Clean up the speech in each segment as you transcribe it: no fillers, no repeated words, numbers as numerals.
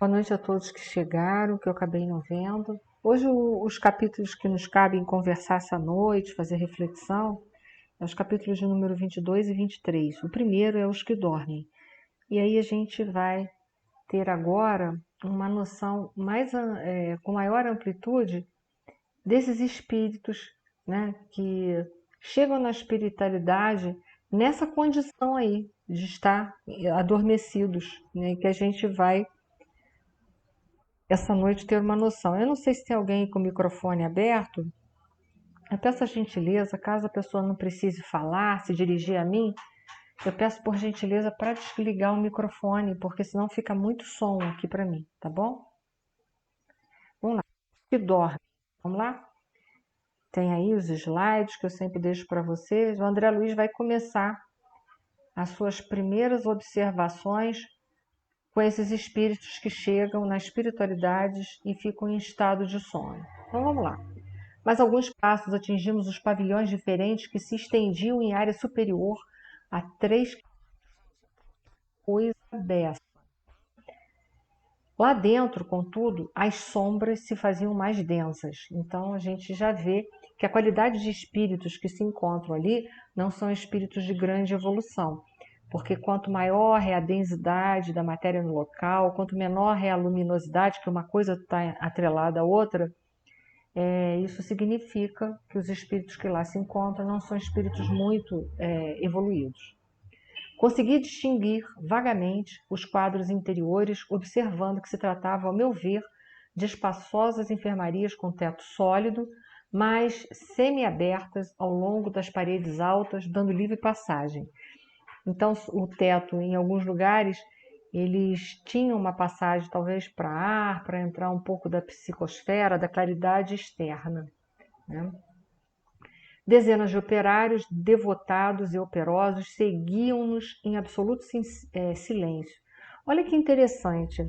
Boa noite a todos que chegaram, que eu acabei não vendo. Hoje os capítulos que nos cabem conversar essa noite, fazer reflexão, é os capítulos de número 22 e 23. O primeiro é os que dormem. E aí a gente vai ter agora uma noção com maior amplitude desses espíritos, né, que chegam na espiritualidade nessa condição aí de estar adormecidos, né, que a gente vai essa noite ter uma noção. Eu não sei se tem alguém com o microfone aberto. Eu peço a gentileza, caso a pessoa não precise falar, se dirigir a mim, eu peço por gentileza para desligar o microfone, porque senão fica muito som aqui para mim, tá bom? Vamos lá. Que dorme. Vamos lá? Tem aí os slides que eu sempre deixo para vocês. O André Luiz vai começar as suas primeiras observações com esses espíritos que chegam nas espiritualidades e ficam em estado de sono. Então vamos lá. Mas alguns passos atingimos os pavilhões diferentes que se estendiam em área superior a 3 coisa dessa. Lá dentro, contudo, as sombras se faziam mais densas. Então a gente já vê que a qualidade de espíritos que se encontram ali não são espíritos de grande evolução. Porque quanto maior é a densidade da matéria no local, quanto menor é a luminosidade, que uma coisa está atrelada à outra, isso significa que os espíritos que lá se encontram não são espíritos muito evoluídos. Consegui distinguir vagamente os quadros interiores, observando que se tratava, ao meu ver, de espaçosas enfermarias com teto sólido, mas semi-abertas ao longo das paredes altas, dando livre passagem. Então, o teto, em alguns lugares, eles tinham uma passagem talvez para ar, para entrar um pouco da psicosfera, da claridade externa, né? Dezenas de operários devotados e operosos seguiam-nos em absoluto silêncio. Olha que interessante.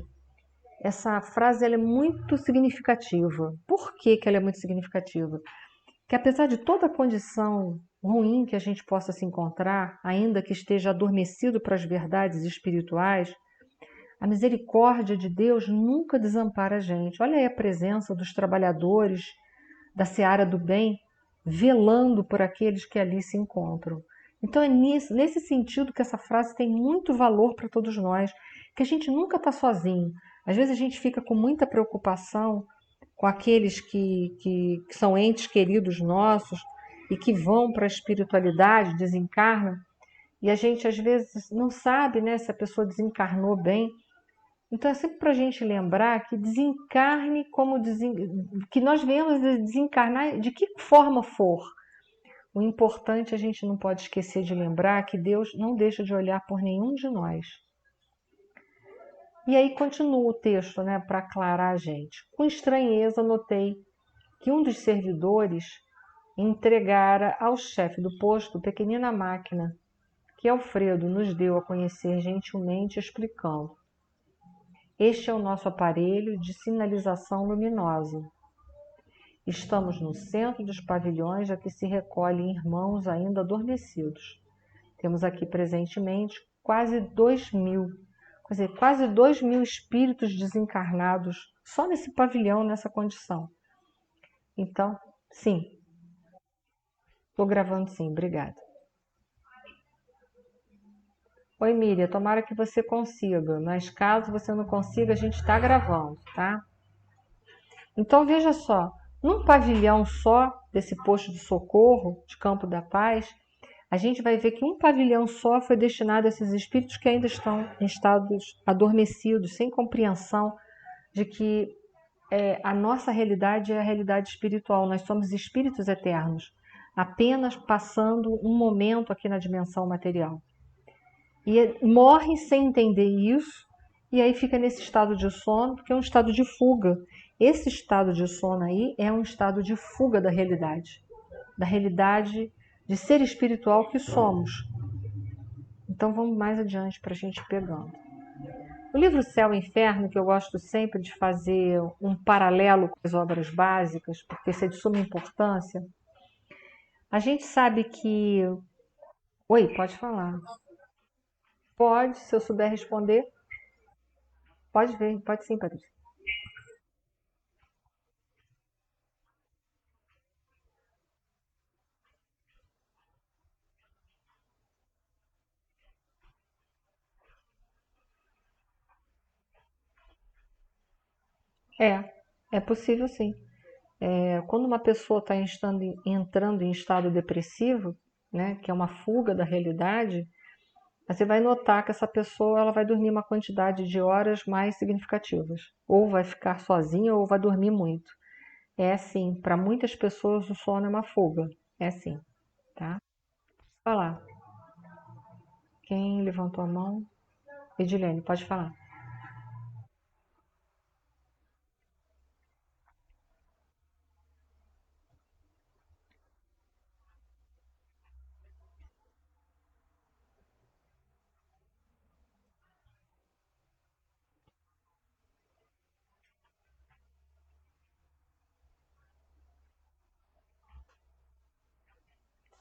Essa frase ela é muito significativa. Por que ela é muito significativa? Que apesar de toda a condição ruim que a gente possa se encontrar, ainda que esteja adormecido para as verdades espirituais, a misericórdia de Deus nunca desampara a gente. Olha aí a presença dos trabalhadores da seara do bem, velando por aqueles que ali se encontram. Então é nesse sentido que essa frase tem muito valor para todos nós, que a gente nunca está sozinho. Às vezes a gente fica com muita preocupação com aqueles que são entes queridos nossos e que vão para a espiritualidade, desencarnam, e a gente às vezes não sabe, né, se a pessoa desencarnou bem. Então é sempre para a gente lembrar que desencarne que nós venhamos desencarnar de que forma for. O importante a gente não pode esquecer de lembrar que Deus não deixa de olhar por nenhum de nós. E aí continua o texto, né, para aclarar a gente. Com estranheza notei que um dos servidores entregara ao chefe do posto pequenina máquina que Alfredo nos deu a conhecer gentilmente explicando. Este é o nosso aparelho de sinalização luminosa. Estamos no centro dos pavilhões a que se recolhem irmãos ainda adormecidos. Temos aqui presentemente quase 2.000, quer dizer, quase 2.000 espíritos desencarnados só nesse pavilhão, nessa condição. Então, sim, estou gravando sim, obrigada. Oi, Miriam, tomara que você consiga, mas caso você não consiga, a gente está gravando, tá? Então veja só, num pavilhão só desse posto de socorro de Campo da Paz, a gente vai ver que um pavilhão só foi destinado a esses espíritos que ainda estão em estados adormecidos, sem compreensão de que a nossa realidade é a realidade espiritual. Nós somos espíritos eternos, apenas passando um momento aqui na dimensão material. E morrem sem entender isso, e aí fica nesse estado de sono, porque é um estado de fuga. Esse estado de sono aí é um estado de fuga da realidade de ser espiritual que somos. Então vamos mais adiante para a gente pegando. O livro Céu e Inferno, que eu gosto sempre de fazer um paralelo com as obras básicas, porque isso é de suma importância, a gente sabe que... Oi, pode falar. Pode, se eu souber responder. Pode ver, pode sim, Patrícia. É, é possível sim. Quando uma pessoa está entrando em estado depressivo, né, que é uma fuga da realidade, você vai notar que essa pessoa ela vai dormir uma quantidade de horas mais significativas. Ou vai ficar sozinha ou vai dormir muito. É assim, para muitas pessoas o sono é uma fuga. É assim, tá? Vai lá. Quem levantou a mão? Edilene, pode falar.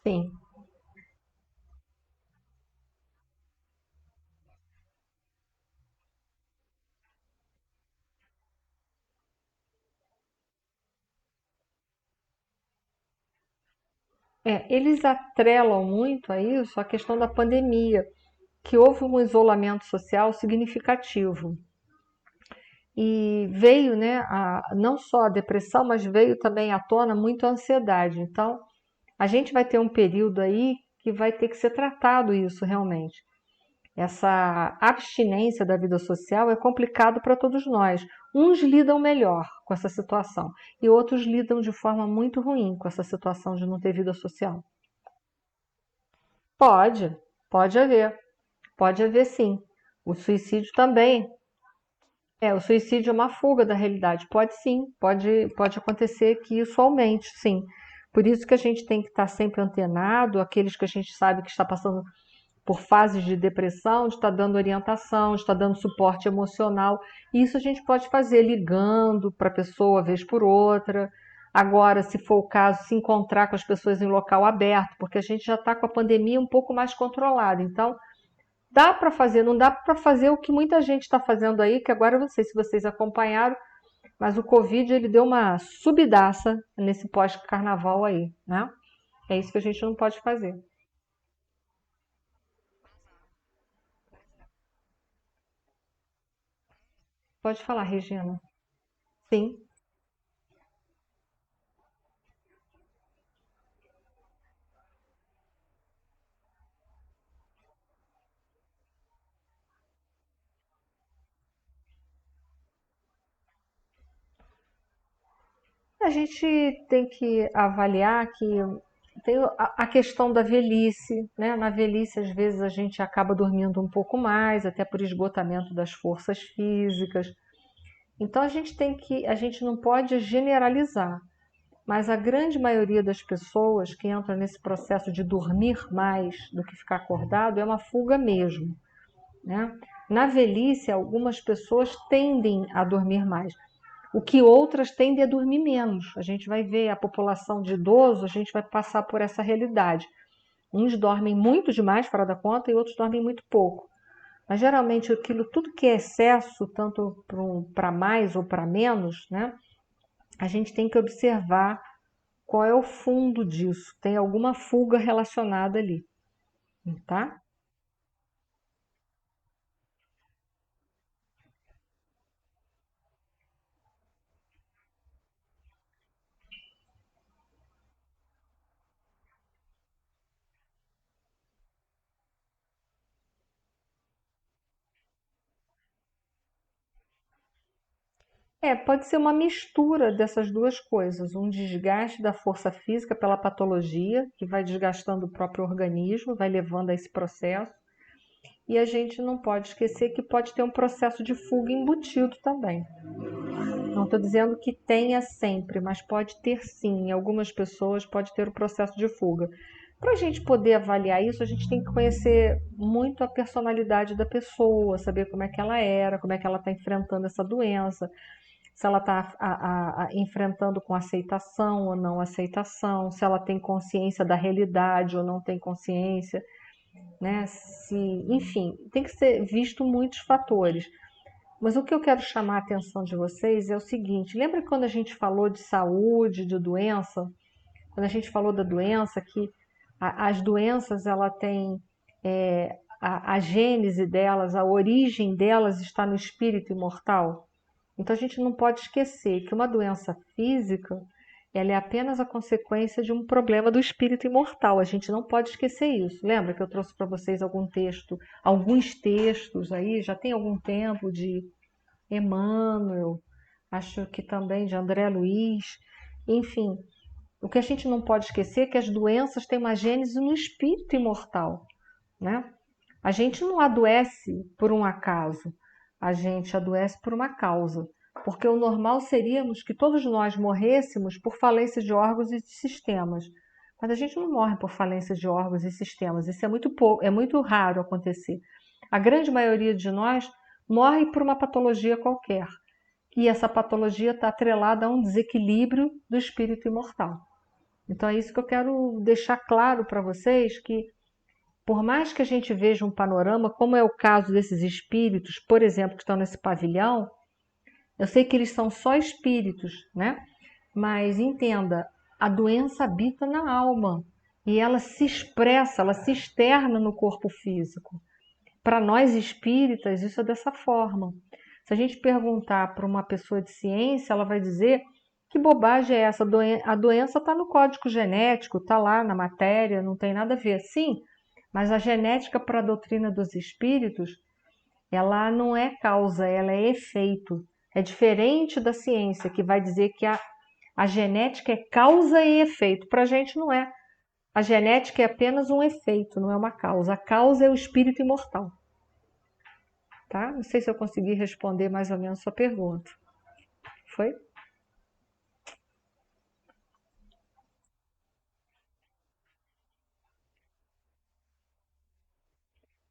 Sim. Eles atrelam muito a isso a questão da pandemia, que houve um isolamento social significativo. E veio, né, não só a depressão, mas veio também à tona muito a ansiedade. Então, a gente vai ter um período aí que vai ter que ser tratado isso realmente. Essa abstinência da vida social é complicado para todos nós. Uns lidam melhor com essa situação e outros lidam de forma muito ruim com essa situação de não ter vida social. Pode, pode haver, pode haver sim. O suicídio também. O suicídio é uma fuga da realidade. Pode sim, pode acontecer que isso aumente, sim. Por isso que a gente tem que estar sempre antenado, aqueles que a gente sabe que está passando por fases de depressão, de estar dando orientação, de estar dando suporte emocional. Isso a gente pode fazer ligando para a pessoa vez por outra. Agora, se for o caso, se encontrar com as pessoas em local aberto, porque a gente já está com a pandemia um pouco mais controlada. Então, dá para fazer, não dá para fazer o que muita gente está fazendo aí, que agora eu não sei se vocês acompanharam, mas o Covid ele deu uma subidaça nesse pós-carnaval aí, né? É isso que a gente não pode fazer. Pode falar, Regina. Sim. A gente tem que avaliar que tem a questão da velhice, né? Na velhice, às vezes, a gente acaba dormindo um pouco mais, até por esgotamento das forças físicas. Então a gente não pode generalizar, mas a grande maioria das pessoas que entram nesse processo de dormir mais do que ficar acordado é uma fuga mesmo, né? Na velhice, algumas pessoas tendem a dormir mais, o que outras tendem a dormir menos. A gente vai ver a população de idosos, a gente vai passar por essa realidade. Uns dormem muito demais fora da conta e outros dormem muito pouco. Mas geralmente aquilo, tudo que é excesso, tanto para mais ou para menos, né? A gente tem que observar qual é o fundo disso. Tem alguma fuga relacionada ali, tá? Pode ser uma mistura dessas duas coisas, um desgaste da força física pela patologia, que vai desgastando o próprio organismo, vai levando a esse processo, e a gente não pode esquecer que pode ter um processo de fuga embutido também. Não estou dizendo que tenha sempre, mas pode ter sim. Em algumas pessoas pode ter o processo de fuga. Para a gente poder avaliar isso, a gente tem que conhecer muito a personalidade da pessoa, saber como é que ela era, como é que ela está enfrentando essa doença, se ela está enfrentando com aceitação ou não aceitação, se ela tem consciência da realidade ou não tem consciência, né? Se, enfim, tem que ser visto muitos fatores. Mas o que eu quero chamar a atenção de vocês é o seguinte: lembra quando a gente falou de saúde, de doença? Quando a gente falou da doença, que as doenças, ela tem a gênese delas, a origem delas está no espírito imortal. Então a gente não pode esquecer que uma doença física, ela é apenas a consequência de um problema do espírito imortal. A gente não pode esquecer isso. Lembra que eu trouxe para vocês alguns textos aí, já tem algum tempo, de Emmanuel, acho que também de André Luiz, enfim. O que a gente não pode esquecer é que as doenças têm uma gênese no espírito imortal, né? A gente não adoece por um acaso, a gente adoece por uma causa, porque o normal seríamos que todos nós morrêssemos por falência de órgãos e de sistemas. Mas a gente não morre por falência de órgãos e sistemas, isso é muito raro acontecer. A grande maioria de nós morre por uma patologia qualquer, e essa patologia está atrelada a um desequilíbrio do espírito imortal. Então é isso que eu quero deixar claro para vocês, que por mais que a gente veja um panorama, como é o caso desses espíritos, por exemplo, que estão nesse pavilhão, eu sei que eles são só espíritos, né? Mas entenda, a doença habita na alma e ela se expressa, ela se externa no corpo físico. Para nós espíritas, isso é dessa forma. Se a gente perguntar para uma pessoa de ciência, ela vai dizer: que bobagem é essa? A doença está no código genético, está lá na matéria, não tem nada a ver. Sim, mas a genética para a doutrina dos espíritos, ela não é causa, ela é efeito. É diferente da ciência, que vai dizer que a genética é causa e efeito. Para a gente não é. A genética é apenas um efeito, não é uma causa. A causa é o espírito imortal. Tá? Não sei se eu consegui responder mais ou menos a sua pergunta. Foi?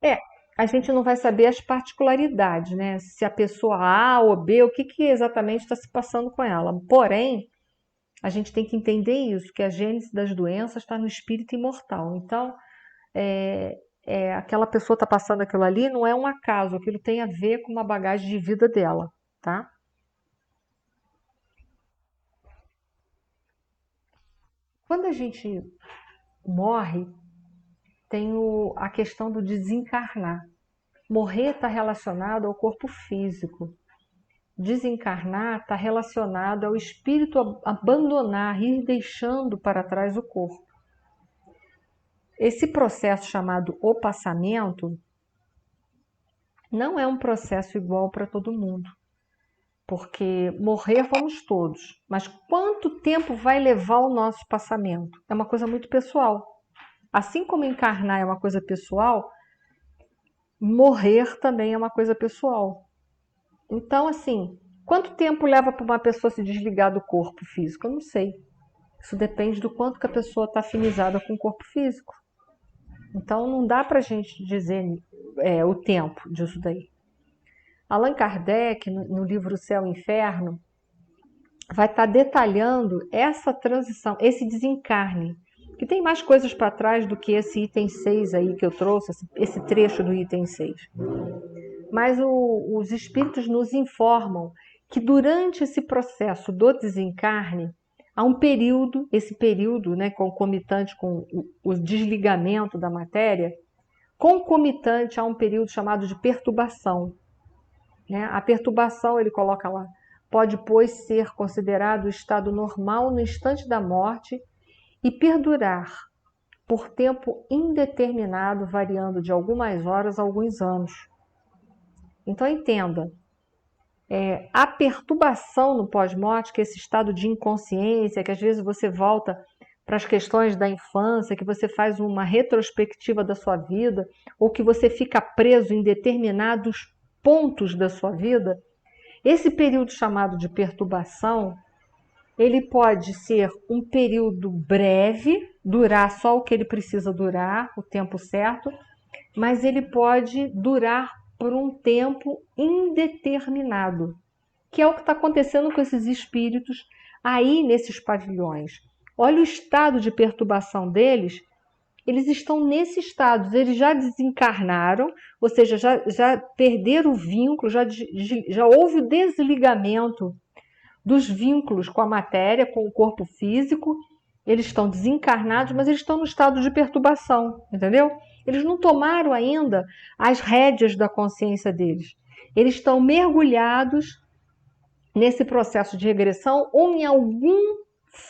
É, a gente não vai saber as particularidades, né? Se a pessoa A ou B, o que, que exatamente está se passando com ela. Porém, a gente tem que entender isso, que a gênese das doenças está no espírito imortal. Então, aquela pessoa está passando aquilo ali, não é um acaso, aquilo tem a ver com uma bagagem de vida dela, tá? Quando a gente morre, tem a questão do desencarnar. Morrer está relacionado ao corpo físico. Desencarnar está relacionado ao espírito abandonar, ir deixando para trás o corpo. Esse processo chamado o passamento não é um processo igual para todo mundo, porque morrer vamos todos, mas quanto tempo vai levar o nosso passamento? É uma coisa muito pessoal. Assim como encarnar é uma coisa pessoal, morrer também é uma coisa pessoal. Então, assim, quanto tempo leva para uma pessoa se desligar do corpo físico? Eu não sei. Isso depende do quanto que a pessoa está afinizada com o corpo físico. Então, não dá para a gente dizer o tempo disso daí. Allan Kardec, no livro Céu e Inferno, vai estar detalhando essa transição, esse desencarne, que tem mais coisas para trás do que esse item 6 aí que eu trouxe, esse trecho do item 6. Mas os espíritos nos informam que durante esse processo do desencarne, há um período, esse período, né, concomitante com o desligamento da matéria, concomitante a um período chamado de perturbação. Né? A perturbação, ele coloca lá, pode, pois, ser considerado o estado normal no instante da morte e perdurar por tempo indeterminado, variando de algumas horas a alguns anos. Então, entenda, a perturbação no pós-morte, que é esse estado de inconsciência, que às vezes você volta para as questões da infância, que você faz uma retrospectiva da sua vida, ou que você fica preso em determinados pontos da sua vida, esse período chamado de perturbação, ele pode ser um período breve, durar só o que ele precisa durar, o tempo certo, mas ele pode durar por um tempo indeterminado, que é o que está acontecendo com esses espíritos aí nesses pavilhões. Olha o estado de perturbação deles, eles estão nesse estado, eles já desencarnaram, ou seja, já perderam o vínculo, já houve o desligamento dos vínculos com a matéria, com o corpo físico, eles estão desencarnados, mas eles estão no estado de perturbação, entendeu? Eles não tomaram ainda as rédeas da consciência deles. Eles estão mergulhados nesse processo de regressão ou em algum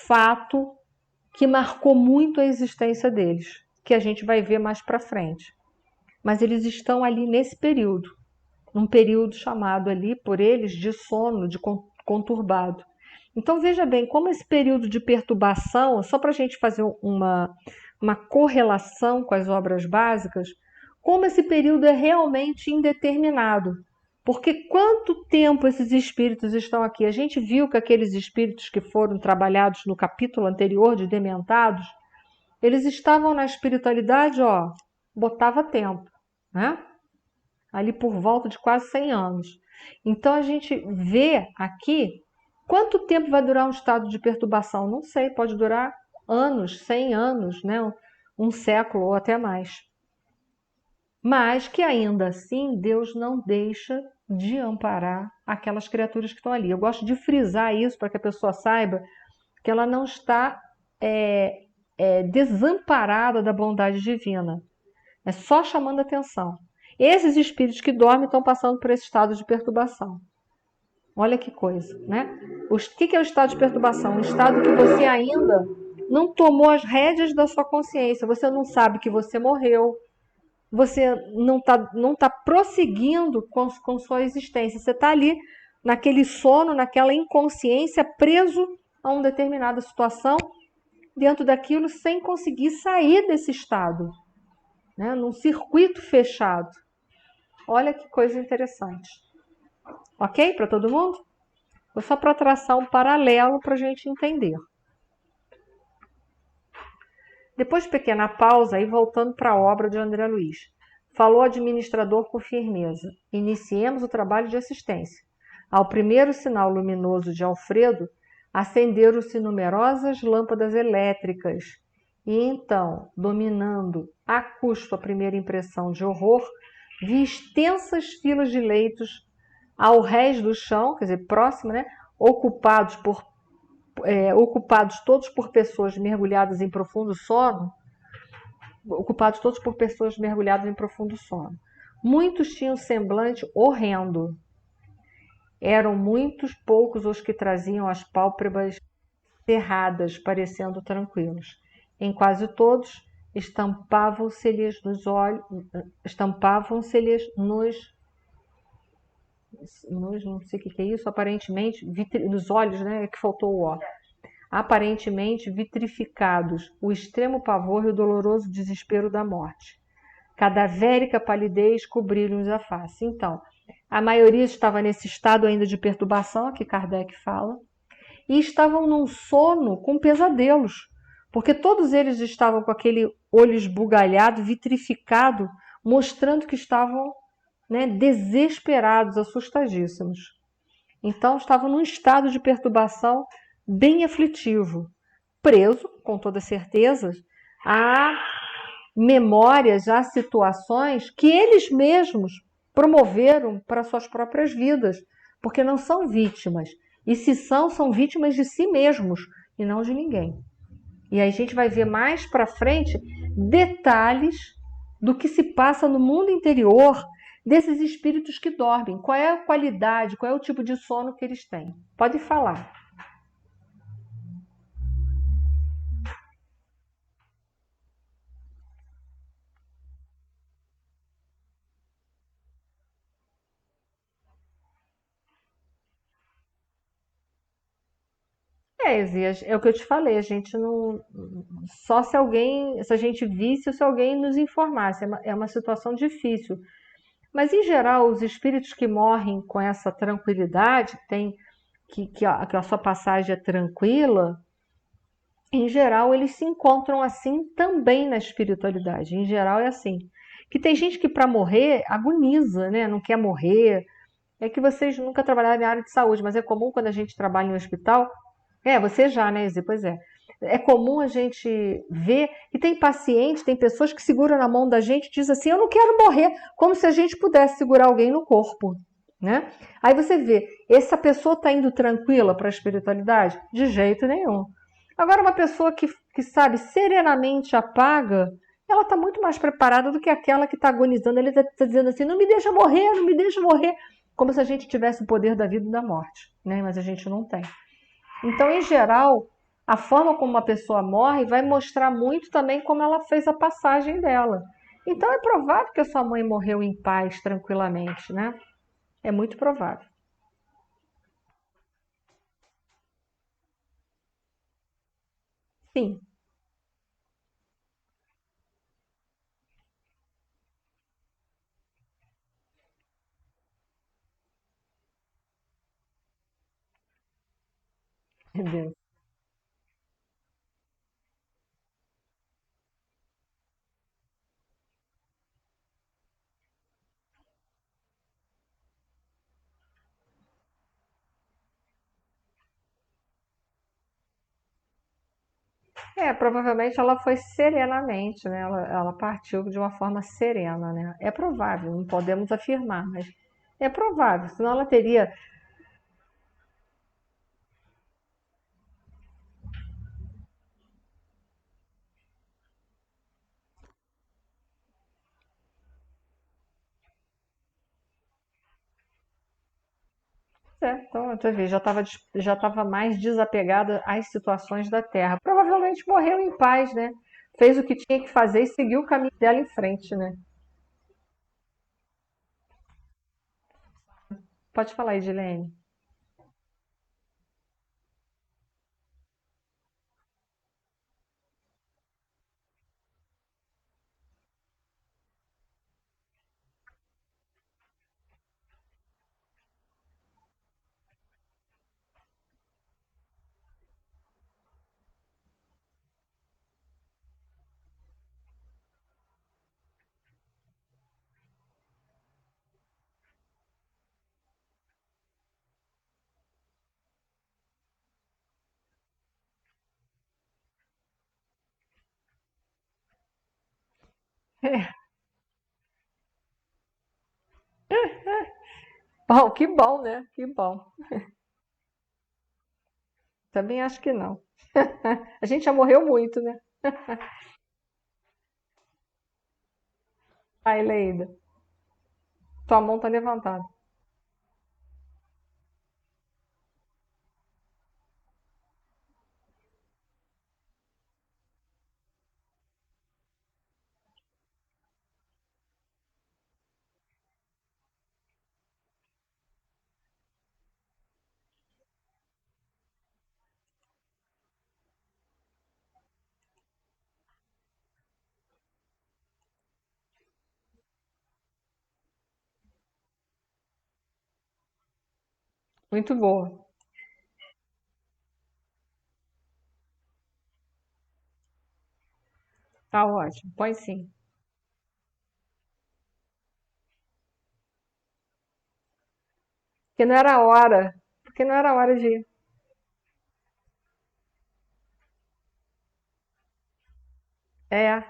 fato que marcou muito a existência deles, que a gente vai ver mais para frente. Mas eles estão ali nesse período, um período chamado ali por eles de sono, de conturbado. Então veja bem, como esse período de perturbação, só para a gente fazer uma correlação com as obras básicas, como esse período é realmente indeterminado. Porque quanto tempo esses espíritos estão aqui? A gente viu que aqueles espíritos que foram trabalhados no capítulo anterior de Dementados, eles estavam na espiritualidade, ó, botava tempo, né? Ali por volta de quase 100 anos. Então a gente vê aqui quanto tempo vai durar um estado de perturbação. Não sei, pode durar anos, 100 anos, né? Um século ou até mais. Mas que ainda assim Deus não deixa de amparar aquelas criaturas que estão ali. Eu gosto de frisar isso para que a pessoa saiba que ela não está desamparada da bondade divina. É só chamando atenção. Esses espíritos que dormem estão passando por esse estado de perturbação. Olha que coisa, né? O que é o estado de perturbação? Um estado que você ainda não tomou as rédeas da sua consciência. Você não sabe que você morreu. Você não tá prosseguindo com sua existência. Você está ali naquele sono, naquela inconsciência, preso a uma determinada situação, dentro daquilo, sem conseguir sair desse estado, né? Num circuito fechado. Olha que coisa interessante. Ok? Para todo mundo? Foi só para traçar um paralelo para a gente entender. Depois de pequena pausa, aí voltando para a obra de André Luiz. Falou o administrador com firmeza. Iniciemos o trabalho de assistência. Ao primeiro sinal luminoso de Alfredo, acenderam-se numerosas lâmpadas elétricas. E então, dominando a custo a primeira impressão de horror, vi extensas filas de leitos ao rés do chão, quer dizer, próximo, né? Ocupados todos por pessoas mergulhadas em profundo sono, Muitos tinham semblante horrendo. Eram muitos poucos os que traziam as pálpebras cerradas, parecendo tranquilos. Em quase todos, estampavam-se-lhes nos olhos, não sei o que é isso, aparentemente, nos olhos, né, que faltou o ó, aparentemente vitrificados, o extremo pavor e o doloroso desespero da morte. Cadavérica palidez cobriram-lhes a face. Então, a maioria estava nesse estado ainda de perturbação, que Kardec fala, e estavam num sono com pesadelos, porque todos eles estavam com aquele olho esbugalhado, vitrificado, mostrando que estavam, né, desesperados, assustadíssimos. Então, estavam num estado de perturbação bem aflitivo, preso, com toda certeza, a memórias, a situações que eles mesmos promoveram para suas próprias vidas, porque não são vítimas. E se são vítimas de si mesmos e não de ninguém. E aí a gente vai ver mais para frente detalhes do que se passa no mundo interior desses espíritos que dormem. Qual é a qualidade, qual é o tipo de sono que eles têm? Pode falar. Zias, é o que eu te falei, a gente não. Só se a gente visse ou se alguém nos informasse. É uma situação difícil. Mas, em geral, os espíritos que morrem com essa tranquilidade, que a sua passagem é tranquila, em geral, eles se encontram assim também na espiritualidade. Em geral, é assim. Que tem gente que, para morrer, agoniza, né? Não quer morrer. É que vocês nunca trabalharam na área de saúde, mas é comum quando a gente trabalha em um hospital. Você já, né, Izzy? Pois é. É comum a gente ver, e tem pacientes, tem pessoas que seguram na mão da gente e dizem assim, eu não quero morrer, como se a gente pudesse segurar alguém no corpo, né? Aí você vê, essa pessoa está indo tranquila para a espiritualidade? De jeito nenhum. Agora, uma pessoa que sabe, serenamente apaga, ela está muito mais preparada do que aquela que está agonizando. Ele está dizendo assim, não me deixa morrer, não me deixa morrer, como se a gente tivesse o poder da vida e da morte, né? Mas a gente não tem. Então, em geral, a forma como uma pessoa morre vai mostrar muito também como ela fez a passagem dela. Então, é provável que a sua mãe morreu em paz, tranquilamente, né? É muito provável. Sim, entendeu? Provavelmente ela foi serenamente, né? Ela partiu de uma forma serena, né? É provável, não podemos afirmar, mas é provável, senão ela teria. Então, você vê, já estava mais desapegada às situações da Terra. Provavelmente morreu em paz, né? Fez o que tinha que fazer e seguiu o caminho dela em frente, né? Pode falar, Edilene. Bom, que bom, né? Que bom. Também acho que não. A gente já morreu muito, né? Ai, Leida, tua mão tá levantada. Muito boa. Tá ótimo. Põe sim. Porque não era hora. Porque não era hora de ir. É,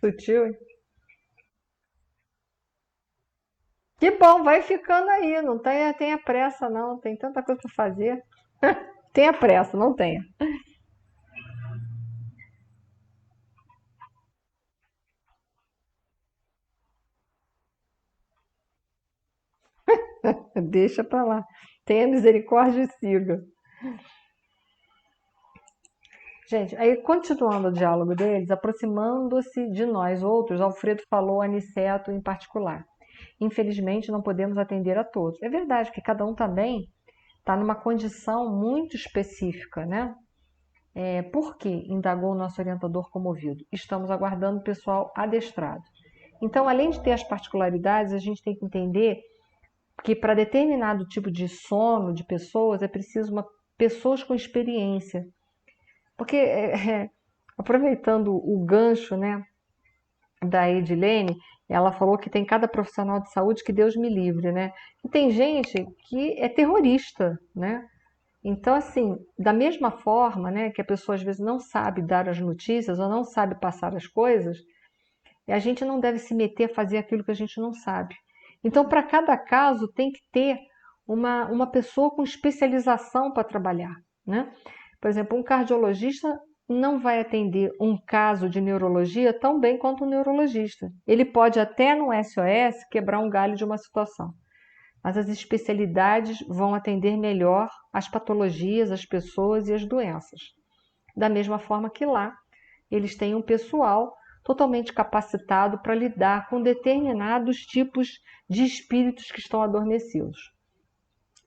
sutil, hein? Que bom, vai ficando aí. Não tenha pressa, não. Tem tanta coisa para fazer. Tenha pressa, não tenha. Deixa para lá. Tenha misericórdia e siga. Gente, aí continuando o diálogo deles, aproximando-se de nós outros, Alfredo falou a Aniceto em particular. Infelizmente, não podemos atender a todos. É verdade que cada um também está numa condição muito específica, né? Por quê? Indagou o nosso orientador comovido. Estamos aguardando o pessoal adestrado. Então, além de ter as particularidades, a gente tem que entender que para determinado tipo de sono de pessoas é preciso pessoas com experiência. Porque, aproveitando o gancho, né, da Edilene, ela falou que tem cada profissional de saúde que Deus me livre, né? E tem gente que é terrorista, né? Então, assim, da mesma forma, né, que a pessoa às vezes não sabe dar as notícias ou não sabe passar as coisas, a gente não deve se meter a fazer aquilo que a gente não sabe. Então, para cada caso, tem que ter uma pessoa com especialização para trabalhar, né? Por exemplo, um cardiologista não vai atender um caso de neurologia tão bem quanto um neurologista. Ele pode até no SOS quebrar um galho de uma situação, mas as especialidades vão atender melhor as patologias, as pessoas e as doenças. Da mesma forma que lá, eles têm um pessoal totalmente capacitado para lidar com determinados tipos de espíritos que estão adormecidos.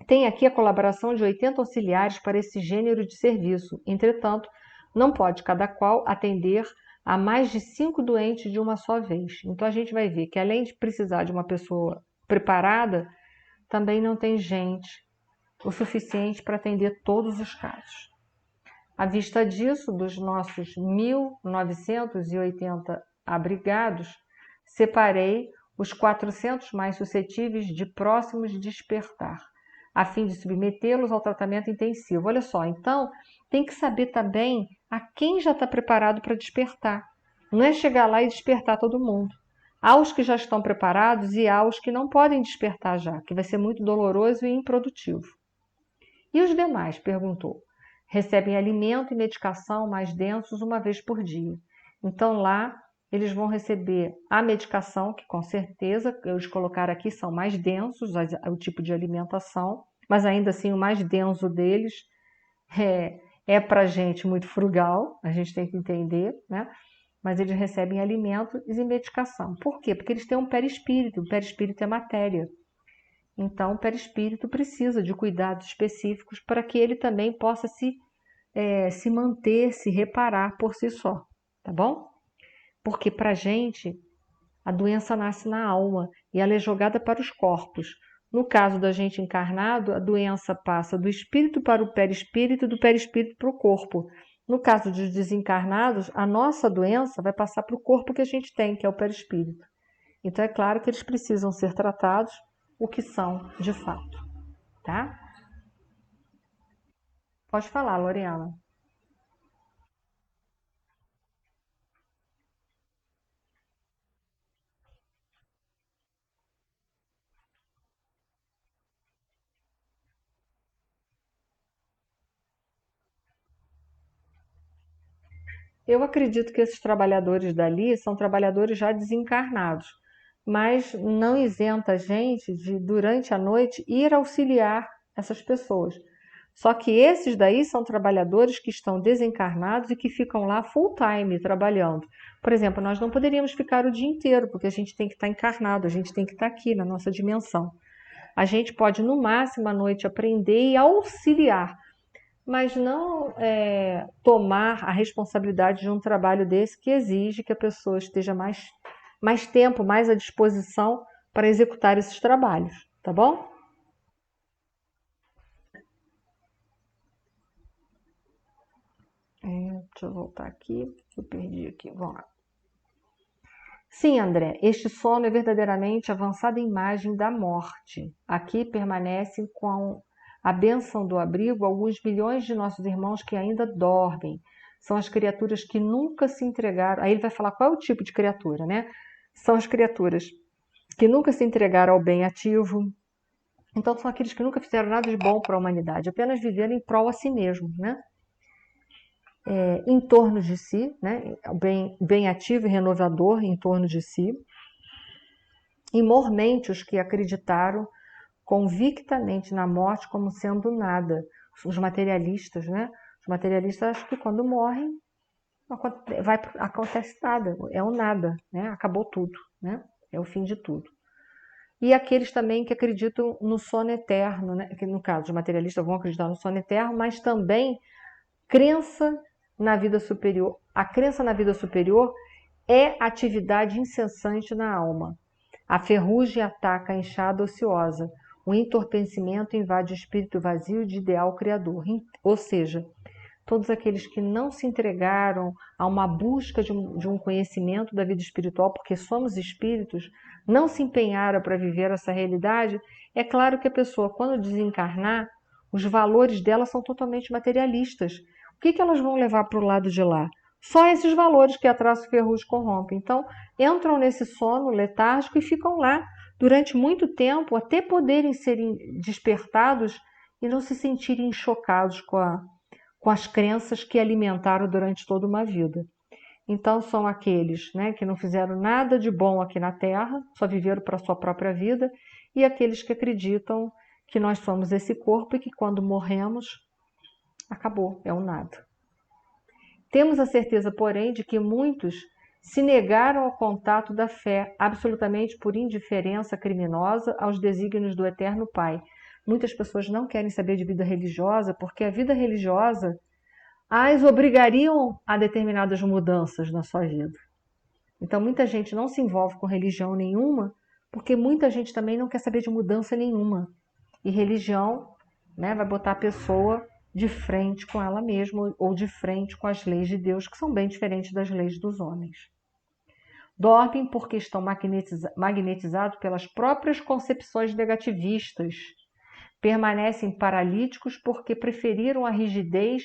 Tem aqui a colaboração de 80 auxiliares para esse gênero de serviço. Entretanto, não pode cada qual atender a mais de 5 doentes de uma só vez. Então a gente vai ver que além de precisar de uma pessoa preparada, também não tem gente o suficiente para atender todos os casos. À vista disso, dos nossos 1.980 abrigados, separei os 400 mais suscetíveis de próximos despertar, a fim de submetê-los ao tratamento intensivo. Olha só, então tem que saber também a quem já está preparado para despertar. Não é chegar lá e despertar todo mundo. Há os que já estão preparados e há os que não podem despertar já, que vai ser muito doloroso e improdutivo. E os demais? Perguntou. Recebem alimento e medicação mais densos uma vez por dia. Então lá eles vão receber a medicação, que com certeza eles colocaram aqui são mais densos, o tipo de alimentação, mas ainda assim o mais denso deles é para gente muito frugal, a gente tem que entender, né? Mas eles recebem alimento e medicação. Por quê? Porque eles têm um perispírito, o perispírito é matéria. Então, o perispírito precisa de cuidados específicos para que ele também possa se manter, se reparar por si só, tá bom? Porque para a gente, a doença nasce na alma e ela é jogada para os corpos. No caso da gente encarnado, a doença passa do espírito para o perispírito e do perispírito para o corpo. No caso dos desencarnados, a nossa doença vai passar para o corpo que a gente tem, que é o perispírito. Então é claro que eles precisam ser tratados o que são de fato, tá? Pode falar, Loriana. Eu acredito que esses trabalhadores dali são trabalhadores já desencarnados, mas não isenta a gente de, durante a noite, ir auxiliar essas pessoas. Só que esses daí são trabalhadores que estão desencarnados e que ficam lá full time trabalhando. Por exemplo, nós não poderíamos ficar o dia inteiro, porque a gente tem que estar encarnado, a gente tem que estar aqui na nossa dimensão. A gente pode, no máximo, à noite aprender e auxiliar, mas não tomar a responsabilidade de um trabalho desse que exige que a pessoa esteja mais tempo, mais à disposição para executar esses trabalhos, tá bom? Deixa eu voltar aqui, eu perdi aqui, vamos lá. Sim, André, este sono é verdadeiramente a avançada imagem da morte. Aqui permanecem com a bênção do abrigo alguns milhões de nossos irmãos que ainda dormem. São as criaturas que nunca se entregaram. Aí ele vai falar qual é o tipo de criatura, né? São as criaturas que nunca se entregaram ao bem ativo. Então são aqueles que nunca fizeram nada de bom para a humanidade, apenas viveram em prol a si mesmos, né? Em torno de si, né? Bem ativo e renovador em torno de si. E mormente os que acreditaram convictamente na morte como sendo nada. Os materialistas, né? Os materialistas acham que quando morrem acontece nada, é o nada, né? Acabou tudo, né? É o fim de tudo. E aqueles também que acreditam no sono eterno, né? Que no caso, os materialistas vão acreditar no sono eterno, mas também crença na vida superior. A crença na vida superior é atividade incessante na alma. A ferrugem ataca a enxada ociosa. O entorpecimento invade o espírito vazio de ideal criador. Ou seja, todos aqueles que não se entregaram a uma busca de um conhecimento da vida espiritual, porque somos espíritos, não se empenharam para viver essa realidade, é claro que a pessoa, quando desencarnar, os valores dela são totalmente materialistas. O que elas vão levar para o lado de lá? Só esses valores que a traço ferrugem corrompe. Então, entram nesse sono letárgico e ficam lá durante muito tempo, até poderem serem despertados e não se sentirem chocados com as crenças que alimentaram durante toda uma vida. Então, são aqueles, né, que não fizeram nada de bom aqui na Terra, só viveram para a sua própria vida, e aqueles que acreditam que nós somos esse corpo e que quando morremos, acabou, é um nada. Temos a certeza, porém, de que muitos se negaram ao contato da fé, absolutamente por indiferença criminosa aos desígnios do Eterno Pai. Muitas pessoas não querem saber de vida religiosa porque a vida religiosa as obrigariam a determinadas mudanças na sua vida. Então, muita gente não se envolve com religião nenhuma porque muita gente também não quer saber de mudança nenhuma. E religião, né, vai botar a pessoa de frente com ela mesma ou de frente com as leis de Deus, que são bem diferentes das leis dos homens. Dormem porque estão magnetizados pelas próprias concepções negativistas. Permanecem paralíticos porque preferiram a rigidez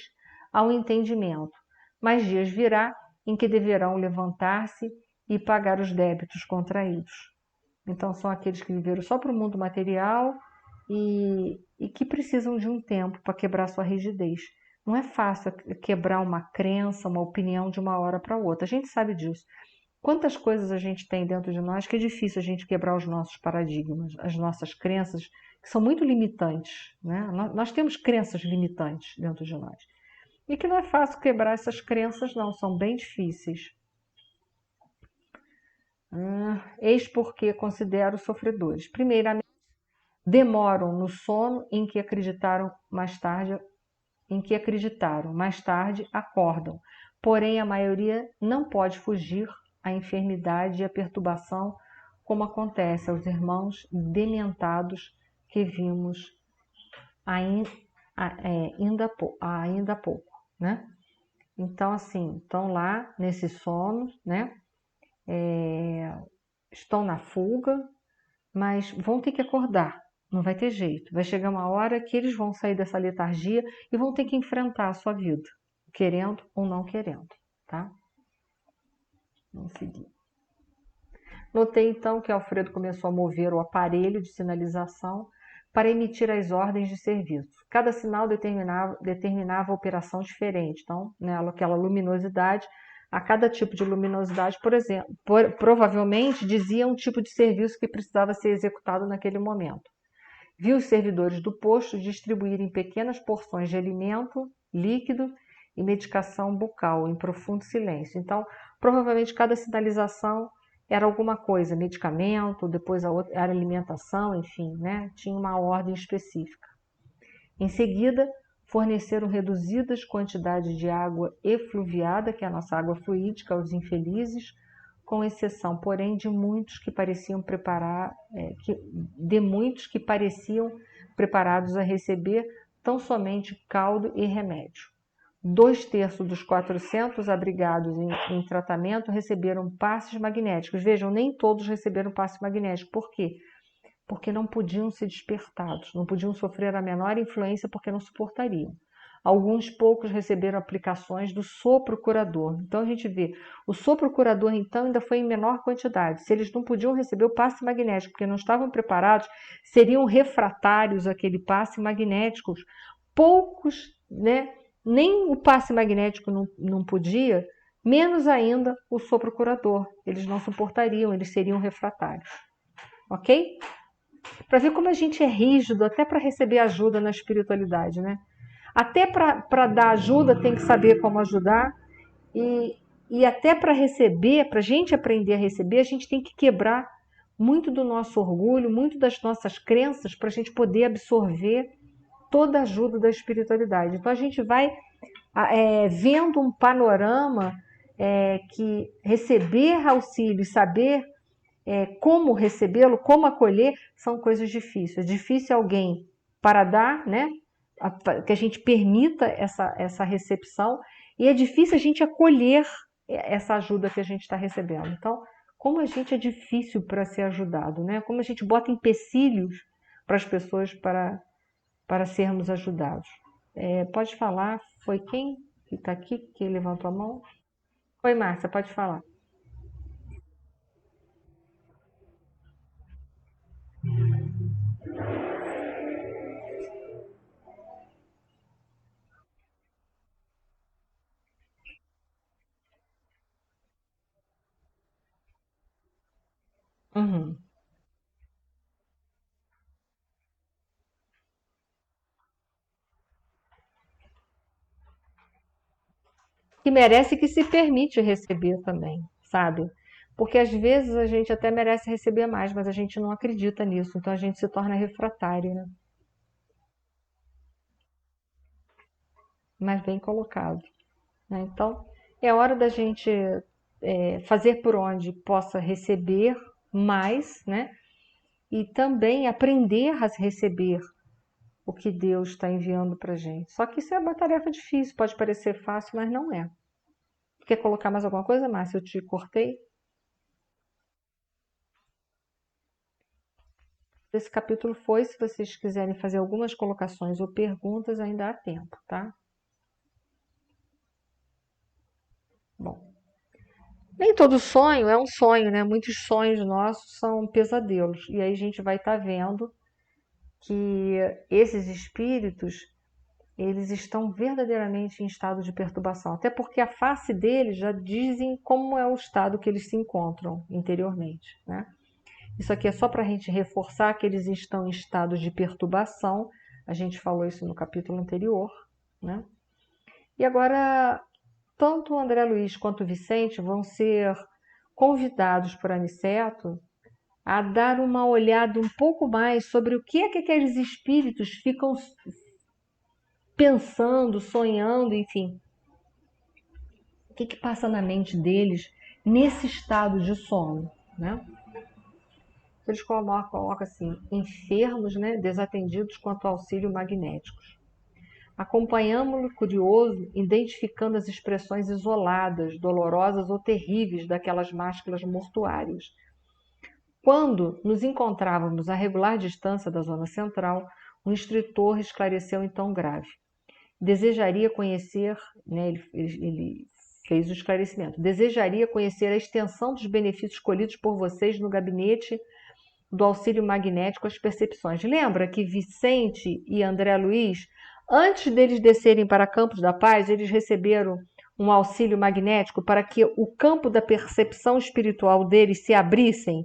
ao entendimento. Mas dias virá em que deverão levantar-se e pagar os débitos contraídos. Então, são aqueles que viveram só para o mundo material e que precisam de um tempo para quebrar sua rigidez. Não é fácil quebrar uma crença, uma opinião de uma hora para outra. A gente sabe disso. Quantas coisas a gente tem dentro de nós que é difícil a gente quebrar os nossos paradigmas, as nossas crenças, que são muito limitantes, né? Nós temos crenças limitantes dentro de nós. E que não é fácil quebrar essas crenças, não, são bem difíceis. Eis porque considero sofredores. Primeiramente, demoram no sono em que acreditaram, mais tarde acordam. Porém, a maioria não pode fugir à enfermidade e à perturbação, como acontece aos irmãos dementados que vimos ainda há pouco, né? Então, assim, estão lá nesse sono, né? Estão na fuga, mas vão ter que acordar. Não vai ter jeito. Vai chegar uma hora que eles vão sair dessa letargia e vão ter que enfrentar a sua vida, querendo ou não querendo, tá? Vamos seguir. Notei então que Alfredo começou a mover o aparelho de sinalização para emitir as ordens de serviço. Cada sinal determinava operação diferente. Então, né, aquela luminosidade, a cada tipo de luminosidade, por exemplo, provavelmente dizia um tipo de serviço que precisava ser executado naquele momento. Vi os servidores do posto distribuírem pequenas porções de alimento, líquido e medicação bucal em profundo silêncio. Então, provavelmente cada sinalização era alguma coisa, medicamento, depois a outra era alimentação, enfim, né? Tinha uma ordem específica. Em seguida, forneceram reduzidas quantidades de água efluviada, que é a nossa água fluídica, aos infelizes, com exceção, porém, de muitos que pareciam preparados a receber tão somente caldo e remédio. 2/3 dos 400 abrigados em tratamento receberam passes magnéticos. Vejam, nem todos receberam passe magnético. Por quê? Porque não podiam ser despertados, não podiam sofrer a menor influência porque não suportariam. Alguns poucos receberam aplicações do sopro curador. Então a gente vê, o sopro curador então ainda foi em menor quantidade. Se eles não podiam receber o passe magnético porque não estavam preparados, seriam refratários àquele passe magnético. Poucos, né? Nem o passe magnético não podia, menos ainda o sopro curador. Eles não suportariam, eles seriam refratários. Ok? Para ver como a gente é rígido até para receber ajuda na espiritualidade, né? Até para dar ajuda tem que saber como ajudar e até para receber, para a gente aprender a receber, a gente tem que quebrar muito do nosso orgulho, muito das nossas crenças para a gente poder absorver toda a ajuda da espiritualidade. Então a gente vai vendo um panorama que receber auxílio, saber como recebê-lo, como acolher, são coisas difíceis. É difícil alguém para dar, né? Que a gente permita essa recepção, e é difícil a gente acolher essa ajuda que a gente está recebendo. Então, como a gente é difícil para ser ajudado, né? Como a gente bota empecilhos para as pessoas para sermos ajudados. Pode falar, foi quem que está aqui que levantou a mão? Oi, Márcia, pode falar. Uhum. Que merece e que se permite receber também, sabe? Porque às vezes a gente até merece receber mais, mas a gente não acredita nisso, então a gente se torna refratário, né? Mas bem colocado, né? Então, é hora da gente fazer por onde possa receber mais, né? E também aprender a receber o que Deus está enviando para a gente. Só que isso é uma tarefa difícil, pode parecer fácil, mas não é. Quer colocar mais alguma coisa, Márcia? Eu te cortei? Esse capítulo foi, se vocês quiserem fazer algumas colocações ou perguntas, ainda há tempo, tá? Bom, nem todo sonho é um sonho, né? Muitos sonhos nossos são pesadelos. E aí a gente vai estar vendo que esses espíritos, eles estão verdadeiramente em estado de perturbação. Até porque a face deles já dizem como é o estado que eles se encontram interiormente, né? Isso aqui é só para a gente reforçar que eles estão em estado de perturbação. A gente falou isso no capítulo anterior, né? E agora, tanto o André Luiz quanto o Vicente vão ser convidados por Aniceto a dar uma olhada um pouco mais sobre o que é que aqueles espíritos ficam pensando, sonhando, enfim. O que passa na mente deles nesse estado de sono, né? Eles colocam assim, enfermos, né, desatendidos quanto ao auxílio magnéticos. Acompanhamos-lo curioso, identificando as expressões isoladas, dolorosas ou terríveis daquelas máscaras mortuárias. Quando nos encontrávamos a regular distância da zona central, o instrutor esclareceu em tom grave. Desejaria conhecer, né, ele fez o esclarecimento, desejaria conhecer a extensão dos benefícios colhidos por vocês no gabinete do auxílio magnético às percepções. Lembra que Vicente e André Luiz, antes deles descerem para Campos da Paz, eles receberam um auxílio magnético para que o campo da percepção espiritual deles se abrissem,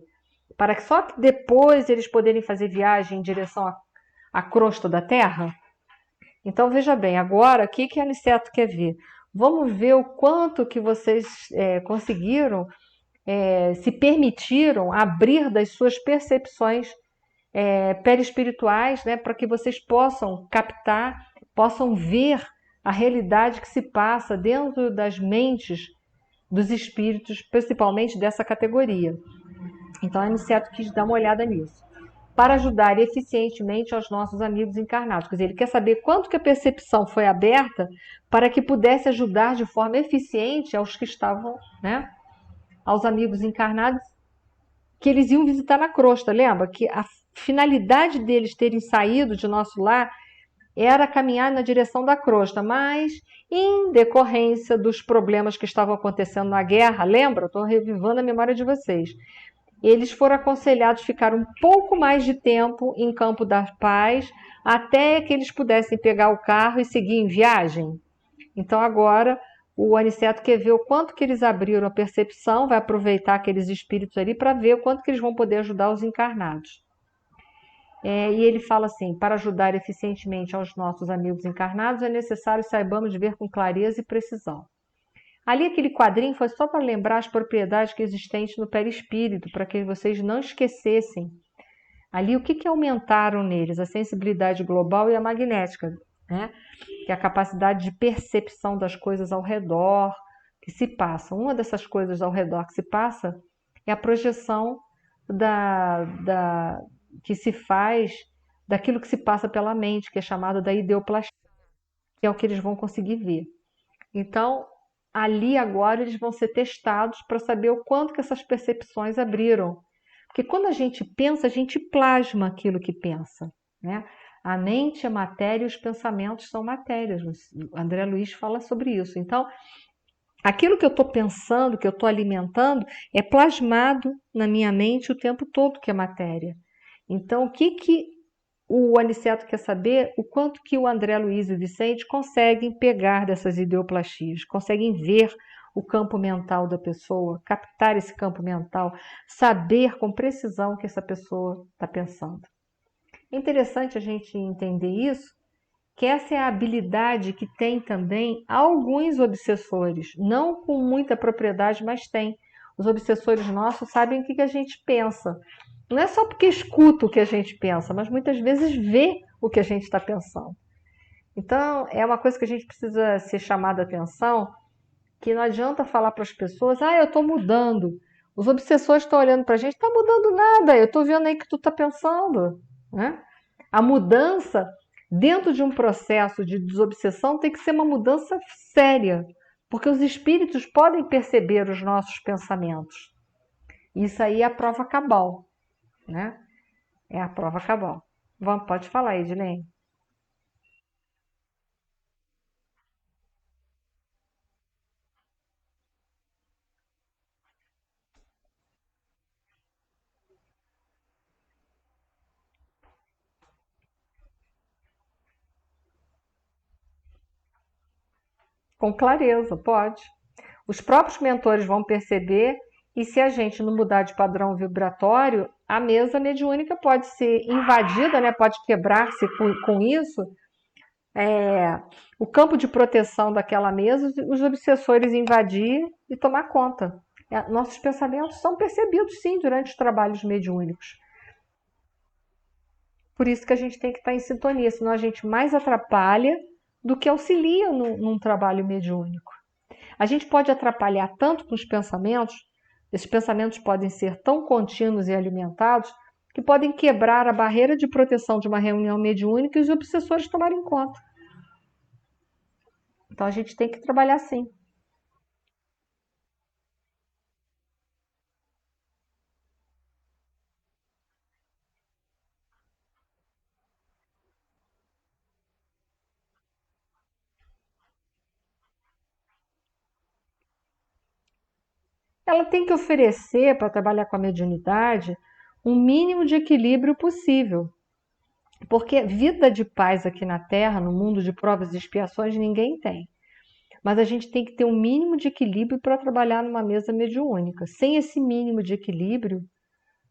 para que só que depois eles poderem fazer viagem em direção à crosta da Terra? Então veja bem, agora o que a Aniceto quer ver? Vamos ver o quanto que vocês conseguiram, se permitiram abrir das suas percepções perispirituais, né, para que vocês possam captar, possam ver a realidade que se passa dentro das mentes dos espíritos, principalmente dessa categoria. Então a Aniceto quis dar uma olhada nisso, para ajudar eficientemente aos nossos amigos encarnados. Quer dizer, ele quer saber quanto que a percepção foi aberta para que pudesse ajudar de forma eficiente aos que estavam, né, aos amigos encarnados que eles iam visitar na crosta. Lembra que a finalidade deles terem saído de nosso lar era caminhar na direção da crosta, mas em decorrência dos problemas que estavam acontecendo na guerra, lembra? Estou revivando a memória de vocês. Eles foram aconselhados a ficar um pouco mais de tempo em Campo da Paz, até que eles pudessem pegar o carro e seguir em viagem. Então agora o Aniceto quer ver o quanto que eles abriram a percepção, vai aproveitar aqueles espíritos ali para ver o quanto que eles vão poder ajudar os encarnados. E ele fala assim, para ajudar eficientemente aos nossos amigos encarnados, é necessário saibamos ver com clareza e precisão. Ali aquele quadrinho foi só para lembrar as propriedades que existem no perispírito, para que vocês não esquecessem. Ali o que aumentaram neles? A sensibilidade global e a magnética. né? Que é a capacidade de percepção das coisas ao redor que se passam. Uma dessas coisas ao redor que se passa é a projeção que se faz daquilo que se passa pela mente, que é chamado da ideoplastia, que é o que eles vão conseguir ver. Então, ali agora eles vão ser testados para saber o quanto que essas percepções abriram. Porque quando a gente pensa, a gente plasma aquilo que pensa, né? A mente é matéria e os pensamentos são matérias. O André Luiz fala sobre isso. Então, aquilo que eu estou pensando, que eu estou alimentando, é plasmado na minha mente o tempo todo, que é matéria. Então, o que o Aniceto quer saber? O quanto que o André Luiz e o Vicente conseguem pegar dessas ideoplastias, conseguem ver o campo mental da pessoa, captar esse campo mental, saber com precisão o que essa pessoa está pensando. É interessante a gente entender isso, que essa é a habilidade que tem também alguns obsessores, não com muita propriedade, mas tem. Os obsessores nossos sabem o que a gente pensa. Não é só porque escuta o que a gente pensa, mas muitas vezes vê o que a gente está pensando. Então, é uma coisa que a gente precisa ser chamada a atenção, que não adianta falar para as pessoas, eu estou mudando. Os obsessores estão olhando para a gente, não está mudando nada, eu estou vendo aí o que tu está pensando. Né? A mudança dentro de um processo de desobsessão tem que ser uma mudança séria, porque os espíritos podem perceber os nossos pensamentos. Isso aí é a prova cabal, né? É a prova cabal. Vamos, pode falar, Edilene. Com clareza, pode. Os próprios mentores vão perceber, e se a gente não mudar de padrão vibratório, a mesa mediúnica pode ser invadida, né? Pode quebrar-se com isso. O campo de proteção daquela mesa, os obsessores invadir e tomar conta. Nossos pensamentos são percebidos, sim, durante os trabalhos mediúnicos. Por isso que a gente tem que estar em sintonia, senão a gente mais atrapalha do que auxilia num trabalho mediúnico. A gente pode atrapalhar tanto com os pensamentos, esses pensamentos podem ser tão contínuos e alimentados, que podem quebrar a barreira de proteção de uma reunião mediúnica e os obsessores tomarem conta. Então a gente tem que trabalhar assim. Ela tem que oferecer, para trabalhar com a mediunidade, um mínimo de equilíbrio possível. Porque vida de paz aqui na Terra, no mundo de provas e expiações, ninguém tem. Mas a gente tem que ter um mínimo de equilíbrio para trabalhar numa mesa mediúnica. Sem esse mínimo de equilíbrio,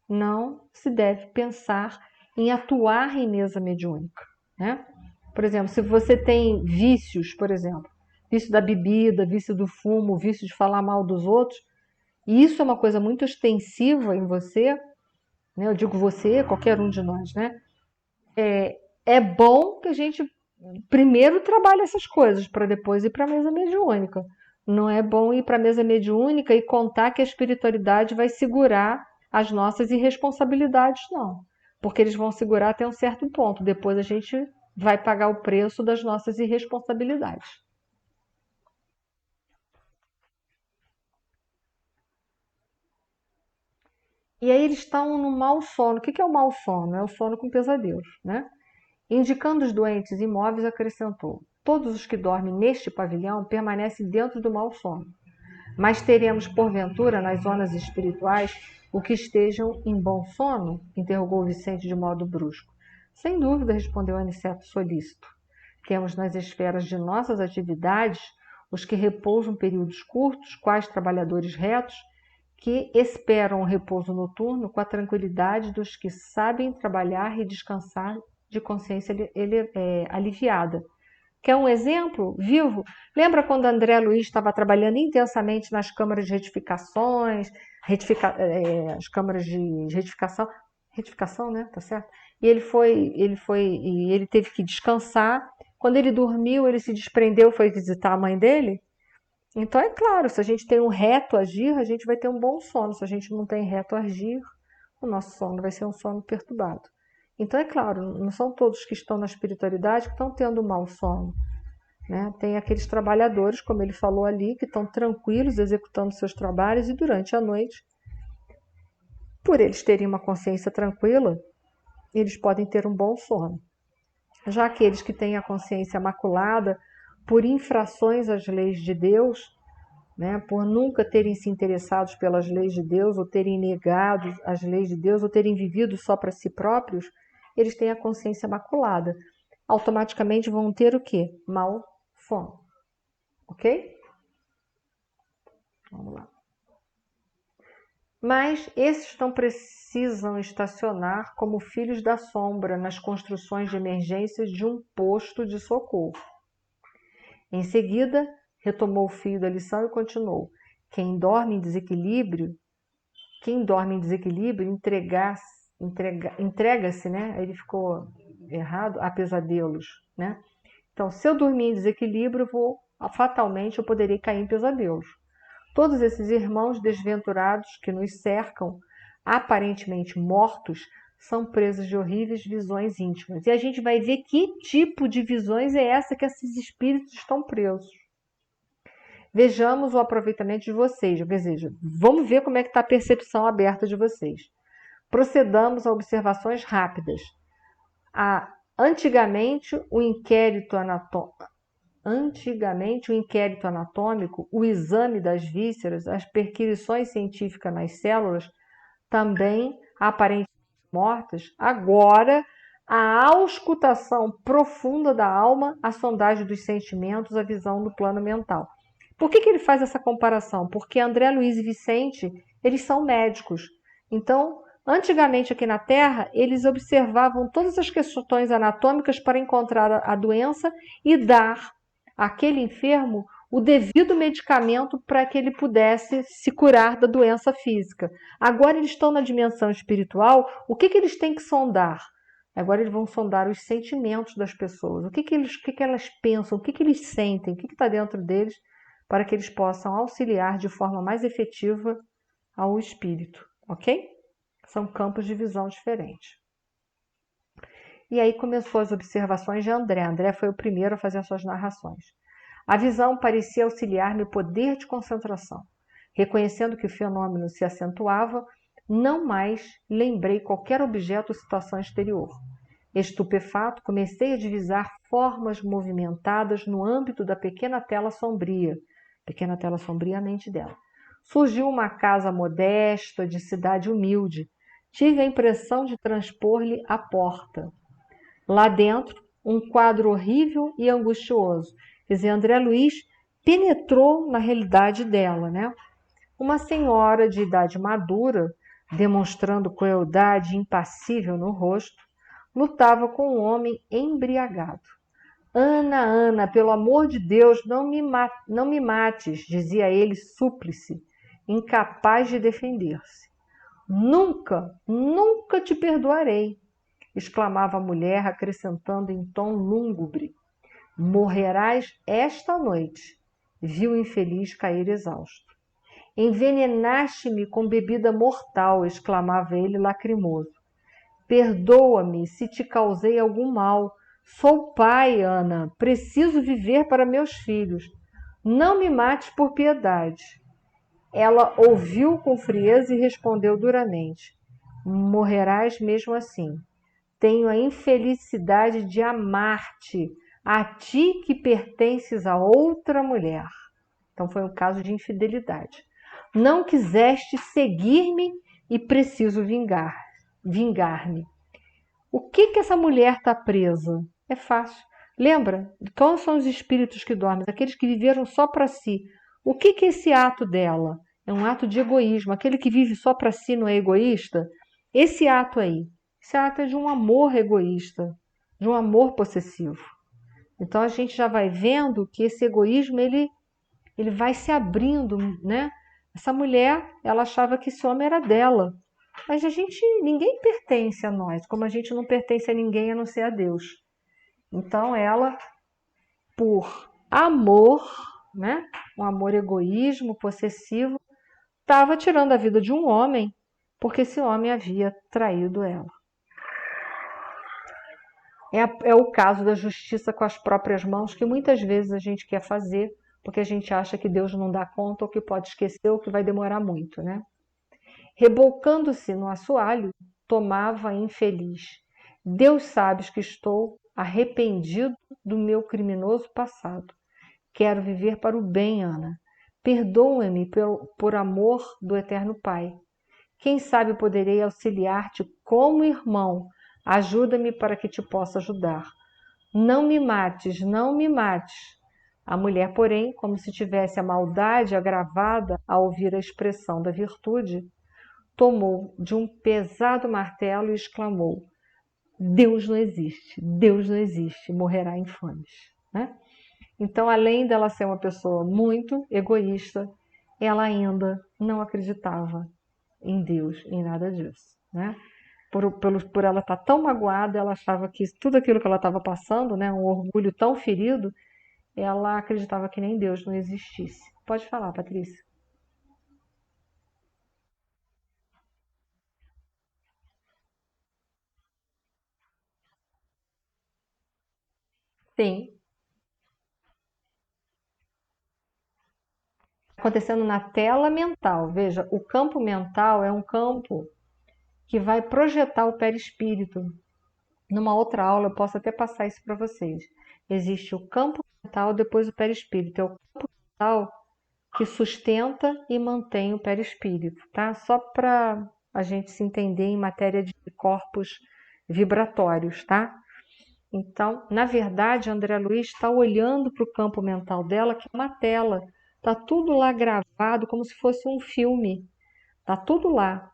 não se deve pensar em atuar em mesa mediúnica. Né? Por exemplo, se você tem vícios, por exemplo, vício da bebida, vício do fumo, vício de falar mal dos outros, e isso é uma coisa muito ostensiva em você, né? Eu digo você, qualquer um de nós, né? É bom que a gente primeiro trabalhe essas coisas para depois ir para a mesa mediúnica. Não é bom ir para a mesa mediúnica e contar que a espiritualidade vai segurar as nossas irresponsabilidades, não. Porque eles vão segurar até um certo ponto. Depois a gente vai pagar o preço das nossas irresponsabilidades. E aí eles estão no mau sono. O que é o mau sono? É o sono com pesadelos, né? Indicando os doentes imóveis, acrescentou: todos os que dormem neste pavilhão permanecem dentro do mau sono. Mas teremos, porventura, nas zonas espirituais, o que estejam em bom sono? Interrogou Vicente de modo brusco. Sem dúvida, respondeu Aniceto solícito. Temos nas esferas de nossas atividades os que repousam períodos curtos, quais trabalhadores retos, que esperam o repouso noturno com a tranquilidade dos que sabem trabalhar e descansar de consciência aliviada. Quer um exemplo vivo? Lembra quando André Luiz estava trabalhando intensamente nas câmaras de retificações, as câmaras de retificação, né? Tá certo? E ele teve que descansar Quando ele dormiu, ele se desprendeu, foi visitar a mãe dele? Então é claro, se a gente tem um reto agir, a gente vai ter um bom sono. Se a gente não tem reto agir, o nosso sono vai ser um sono perturbado. Então é claro, não são todos que estão na espiritualidade que estão tendo um mau sono, né? Tem aqueles trabalhadores, como ele falou ali, que estão tranquilos executando seus trabalhos e durante a noite, por eles terem uma consciência tranquila, eles podem ter um bom sono. Já aqueles que têm a consciência maculada por infrações às leis de Deus, né, por nunca terem se interessados pelas leis de Deus, ou terem negado as leis de Deus, ou terem vivido só para si próprios, eles têm a consciência maculada. Automaticamente vão ter o quê? Mau sono. Ok? Vamos lá. Mas esses não precisam estacionar como filhos da sombra nas construções de emergência de um posto de socorro. Em seguida, retomou o fio da lição e continuou. Quem dorme em desequilíbrio entrega-se, né? Ele ficou errado, a pesadelos, né? Então, se eu dormir em desequilíbrio, fatalmente eu poderei cair em pesadelos. Todos esses irmãos desventurados que nos cercam, aparentemente mortos, são presos de horríveis visões íntimas. E a gente vai ver que tipo de visões é essa que esses espíritos estão presos. Vejamos o aproveitamento de vocês, quer dizer, vamos ver como é que está a percepção aberta de vocês. Procedamos a observações rápidas. Antigamente, o inquérito anatômico, o exame das vísceras, as perquisições científicas nas células, também aparentemente mortas, agora a auscultação profunda da alma, a sondagem dos sentimentos, a visão do plano mental. Por que ele faz essa comparação? Porque André Luiz e Vicente, eles são médicos. Então, antigamente aqui na Terra, eles observavam todas as questões anatômicas para encontrar a doença e dar àquele enfermo o devido medicamento para que ele pudesse se curar da doença física. Agora eles estão na dimensão espiritual, o que eles têm que sondar? Agora eles vão sondar os sentimentos das pessoas, o que elas pensam, o que eles sentem, o que está dentro deles, para que eles possam auxiliar de forma mais efetiva ao espírito, ok? São campos de visão diferentes. E aí começou as observações de André. André foi o primeiro a fazer as suas narrações. A visão parecia auxiliar-me o poder de concentração. Reconhecendo que o fenômeno se acentuava, não mais lembrei qualquer objeto ou situação exterior. Estupefato, comecei a divisar formas movimentadas no âmbito da pequena tela sombria a mente dela. Surgiu uma casa modesta, de cidade humilde. Tive a impressão de transpor-lhe a porta. Lá dentro, um quadro horrível e angustioso. Quer dizer, André Luiz penetrou na realidade dela, né? Uma senhora de idade madura, demonstrando crueldade impassível no rosto, lutava com um homem embriagado. Ana, Ana, pelo amor de Deus, não me mates, dizia ele súplice, incapaz de defender-se. Nunca, nunca te perdoarei, exclamava a mulher, acrescentando em tom lúgubre. Morrerás esta noite, viu o infeliz cair exausto. Envenenaste-me com bebida mortal, exclamava ele lacrimoso. Perdoa-me se te causei algum mal. Sou pai, Ana, preciso viver para meus filhos. Não me mates por piedade. Ela ouviu com frieza e respondeu duramente. Morrerás mesmo assim. Tenho a infelicidade de amar-te, a ti que pertences a outra mulher. Então foi um caso de infidelidade. Não quiseste seguir-me e preciso vingar-me. O que essa mulher está presa? É fácil. Lembra? Quais são os espíritos que dormem? Aqueles que viveram só para si. O que é esse ato dela? É um ato de egoísmo. Aquele que vive só para si não é egoísta? Esse ato aí. Esse ato é de um amor egoísta, de um amor possessivo. Então a gente já vai vendo que esse egoísmo ele vai se abrindo, né? Essa mulher, ela achava que esse homem era dela. Mas ninguém pertence a nós, como a gente não pertence a ninguém a não ser a Deus. Então ela por amor, né? Um amor egoísmo, possessivo, estava tirando a vida de um homem, porque esse homem havia traído ela. É o caso da justiça com as próprias mãos, que muitas vezes a gente quer fazer, porque a gente acha que Deus não dá conta, ou que pode esquecer, ou que vai demorar muito, né? Rebolcando-se no assoalho, tomava infeliz. Deus sabes que estou arrependido do meu criminoso passado. Quero viver para o bem, Ana. Perdoa-me por amor do Eterno Pai. Quem sabe poderei auxiliar-te como irmão. Ajuda-me para que te possa ajudar. Não me mates, não me mates. A mulher, porém, como se tivesse a maldade agravada ao ouvir a expressão da virtude, tomou de um pesado martelo e exclamou: Deus não existe, morrerá infames. Né? Então, além dela ser uma pessoa muito egoísta, ela ainda não acreditava em Deus, em nada disso. Né? Por ela estar tão magoada, ela achava que tudo aquilo que ela estava passando, né, um orgulho tão ferido, ela acreditava que nem Deus não existisse. Pode falar, Patrícia. Sim, acontecendo na tela mental. Veja, o campo mental é um campo que vai projetar o perispírito. Numa outra aula eu posso até passar isso para vocês. Existe o campo mental, depois o perispírito. É o campo mental que sustenta e mantém o perispírito, tá? Só para a gente se entender em matéria de corpos vibratórios, tá? Então, na verdade, a André Luiz está olhando para o campo mental dela, que é uma tela. Tá tudo lá gravado, como se fosse um filme. Tá tudo lá,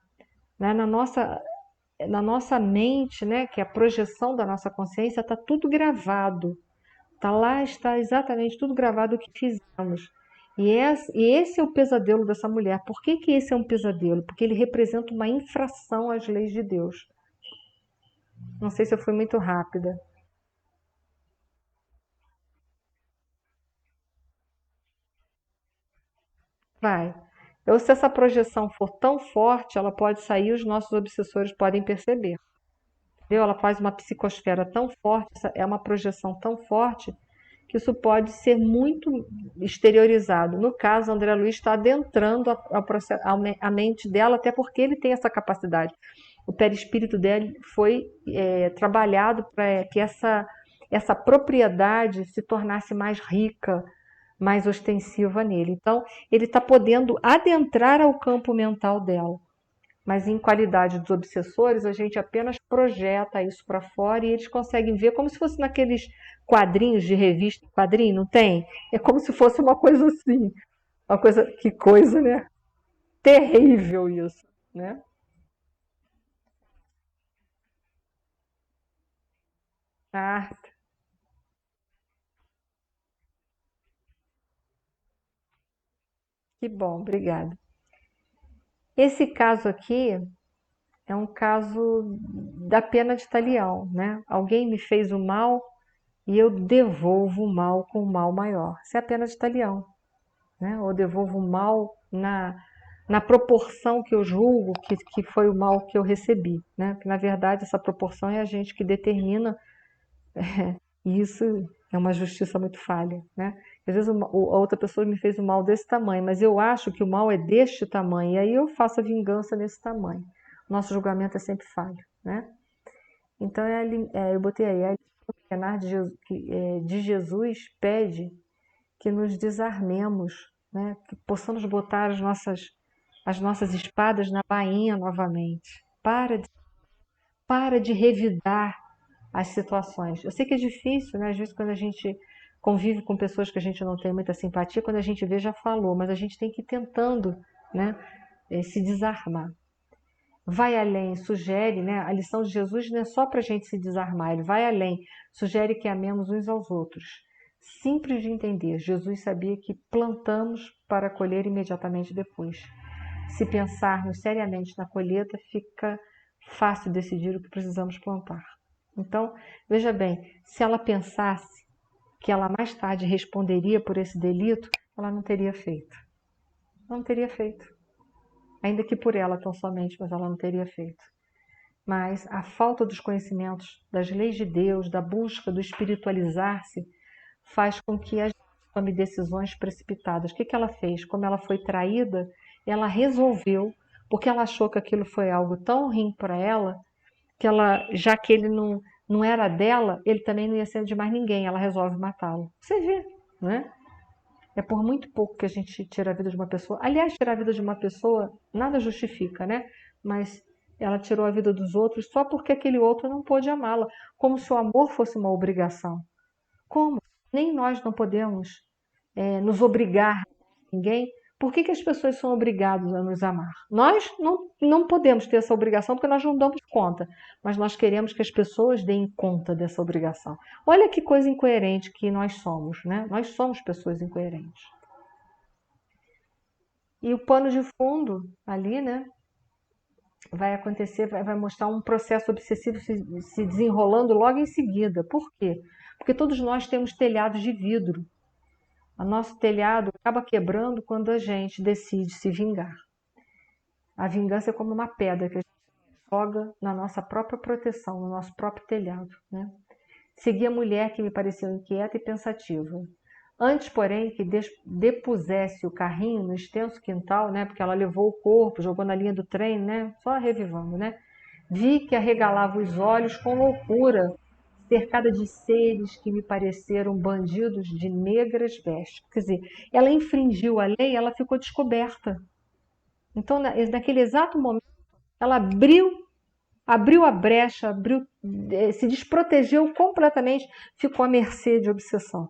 né? Na nossa mente, né? Que é a projeção da nossa consciência, tá tudo gravado. Tá lá, está exatamente tudo gravado o que fizemos. E esse é o pesadelo dessa mulher. Por que que esse é um pesadelo? Porque ele representa uma infração às leis de Deus. Não sei se eu fui muito rápida. Vai. Ou se essa projeção for tão forte, ela pode sair, os nossos obsessores podem perceber. Entendeu? Ela faz uma psicosfera tão forte, é uma projeção tão forte, que isso pode ser muito exteriorizado. No caso, André Luiz está adentrando a mente dela, até porque ele tem essa capacidade. O perispírito dele foi trabalhado para que essa propriedade se tornasse mais rica, mais ostensiva nele. Então, ele está podendo adentrar ao campo mental dela. Mas em qualidade dos obsessores, a gente apenas projeta isso para fora e eles conseguem ver como se fosse naqueles quadrinhos de revista, quadrinho, não tem? É como se fosse uma coisa assim, uma coisa, que coisa, né? Terrível isso, né? Ah, que bom, obrigada. Esse caso aqui é um caso da pena de talião, né? Alguém me fez o mal e eu devolvo o mal com o mal maior. Isso é a pena de talião, né? Ou devolvo o mal na proporção que eu julgo que foi o mal que eu recebi, né? Porque, na verdade, essa proporção é a gente que determina, e isso é uma justiça muito falha, né? Às vezes a outra pessoa me fez um mal desse tamanho, mas eu acho que o mal é deste tamanho, e aí eu faço a vingança nesse tamanho. Nosso julgamento é sempre falho, né? Então, eu botei aí, a lição de Jesus pede que nos desarmemos, né? Que possamos botar as nossas espadas na bainha novamente. Para de revidar as situações. Eu sei que é difícil, né? Às vezes quando a gente convive com pessoas que a gente não tem muita simpatia, quando a gente vê já falou, mas a gente tem que ir tentando, né? Se desarmar. Vai além, sugere, né? A lição de Jesus não é só para a gente se desarmar, ele vai além, sugere que amemos uns aos outros. Simples de entender, Jesus sabia que plantamos para colher imediatamente depois. Se pensarmos seriamente na colheita, fica fácil decidir o que precisamos plantar. Então, veja bem, se ela pensasse, que ela mais tarde responderia por esse delito, ela não teria feito. Não teria feito. Ainda que por ela tão somente, mas ela não teria feito. Mas a falta dos conhecimentos das leis de Deus, da busca do espiritualizar-se, faz com que a gente tome decisões precipitadas. O que ela fez? Como ela foi traída, ela resolveu, porque ela achou que aquilo foi algo tão ruim para ela, que ela, já que ele não era dela, ele também não ia ser de mais ninguém. Ela resolve matá-lo. Você vê, não é? É por muito pouco que a gente tira a vida de uma pessoa. Aliás, tirar a vida de uma pessoa nada justifica, né? Mas ela tirou a vida dos outros só porque aquele outro não pôde amá-la. Como se o amor fosse uma obrigação. Como? Nem nós não podemos nos obrigar a ninguém. Por que as pessoas são obrigadas a nos amar? Nós não podemos ter essa obrigação porque nós não damos conta, mas nós queremos que as pessoas deem conta dessa obrigação. Olha que coisa incoerente que nós somos, né? Nós somos pessoas incoerentes. E o pano de fundo ali, né? Vai acontecer, vai mostrar um processo obsessivo se desenrolando logo em seguida. Por quê? Porque todos nós temos telhados de vidro. O nosso telhado acaba quebrando quando a gente decide se vingar. A vingança é como uma pedra que a gente joga na nossa própria proteção, no nosso próprio telhado, né? Segui a mulher que me pareceu inquieta e pensativa. Antes, porém, que depusesse o carrinho no extenso quintal, né? Porque ela levou o corpo, jogou na linha do trem, né? Só revivando, né? Vi que arregalava os olhos com loucura, cercada de seres que me pareceram bandidos de negras vestes. Quer dizer, ela infringiu a lei, ela ficou descoberta. Então, naquele exato momento, ela abriu a brecha, se desprotegeu completamente, ficou à mercê de obsessão.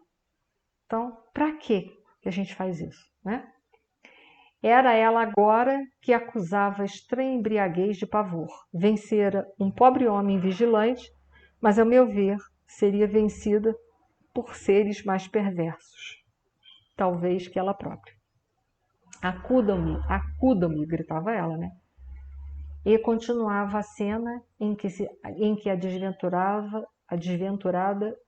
Então, para que a gente faz isso, né? Era ela agora que acusava estranha embriaguez de pavor. Vencera um pobre homem vigilante, mas, ao meu ver, seria vencida por seres mais perversos, talvez que ela própria. Acudam-me, acudam-me, gritava ela, né? E continuava a cena em que a desventurada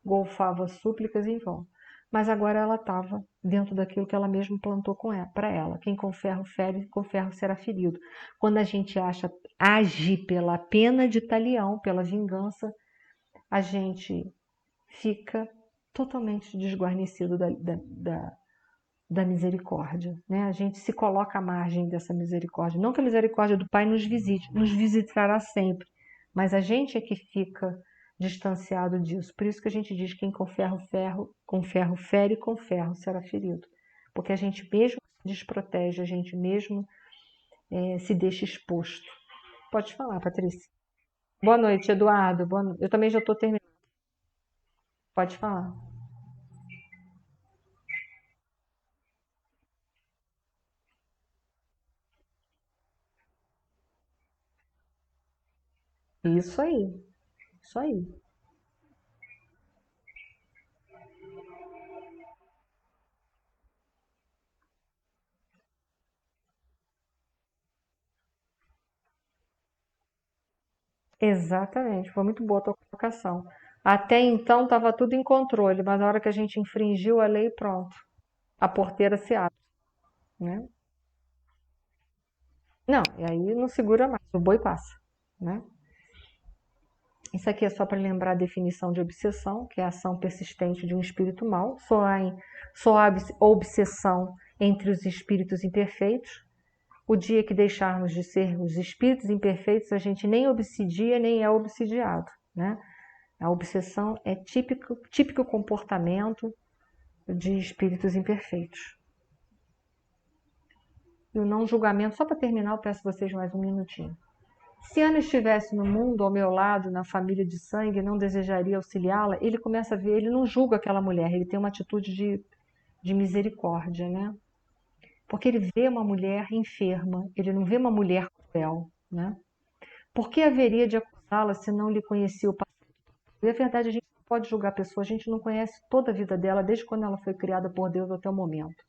golfava súplicas em vão. Mas agora ela estava dentro daquilo que ela mesma plantou para ela. Quem com ferro fere, com ferro será ferido. Quando a gente age pela pena de talião, pela vingança, a gente fica totalmente desguarnecido da misericórdia, né? A gente se coloca à margem dessa misericórdia. Não que a misericórdia do Pai nos visite, nos visitará sempre, mas a gente é que fica distanciado disso. Por isso que a gente diz que quem com ferro fere, com ferro será ferido. Porque a gente mesmo se desprotege, a gente mesmo se deixa exposto. Pode falar, Patrícia. Boa noite, Eduardo. Boa noite. Eu também já estou terminando. Pode falar. Isso aí, isso aí. Exatamente, foi muito boa a tua colocação. Até então estava tudo em controle, mas na hora que a gente infringiu a lei, pronto, a porteira se abre, né? Não, e aí não segura mais, o boi passa, né? Isso aqui é só para lembrar a definição de obsessão, que é a ação persistente de um espírito mau, só há obsessão entre os espíritos imperfeitos. O dia que deixarmos de ser os espíritos imperfeitos, a gente nem obsidia, nem é obsidiado, né? A obsessão é típico comportamento de espíritos imperfeitos. E o não julgamento, só para terminar, eu peço a vocês mais um minutinho. Se Ana estivesse no mundo, ao meu lado, na família de sangue, não desejaria auxiliá-la, ele começa a ver, ele não julga aquela mulher, ele tem uma atitude de misericórdia, né? Porque ele vê uma mulher enferma, ele não vê uma mulher cruel, né? Por que haveria de acusá-la se não lhe conhecia o passado? E a verdade, a gente não pode julgar a pessoa, a gente não conhece toda a vida dela, desde quando ela foi criada por Deus até o momento.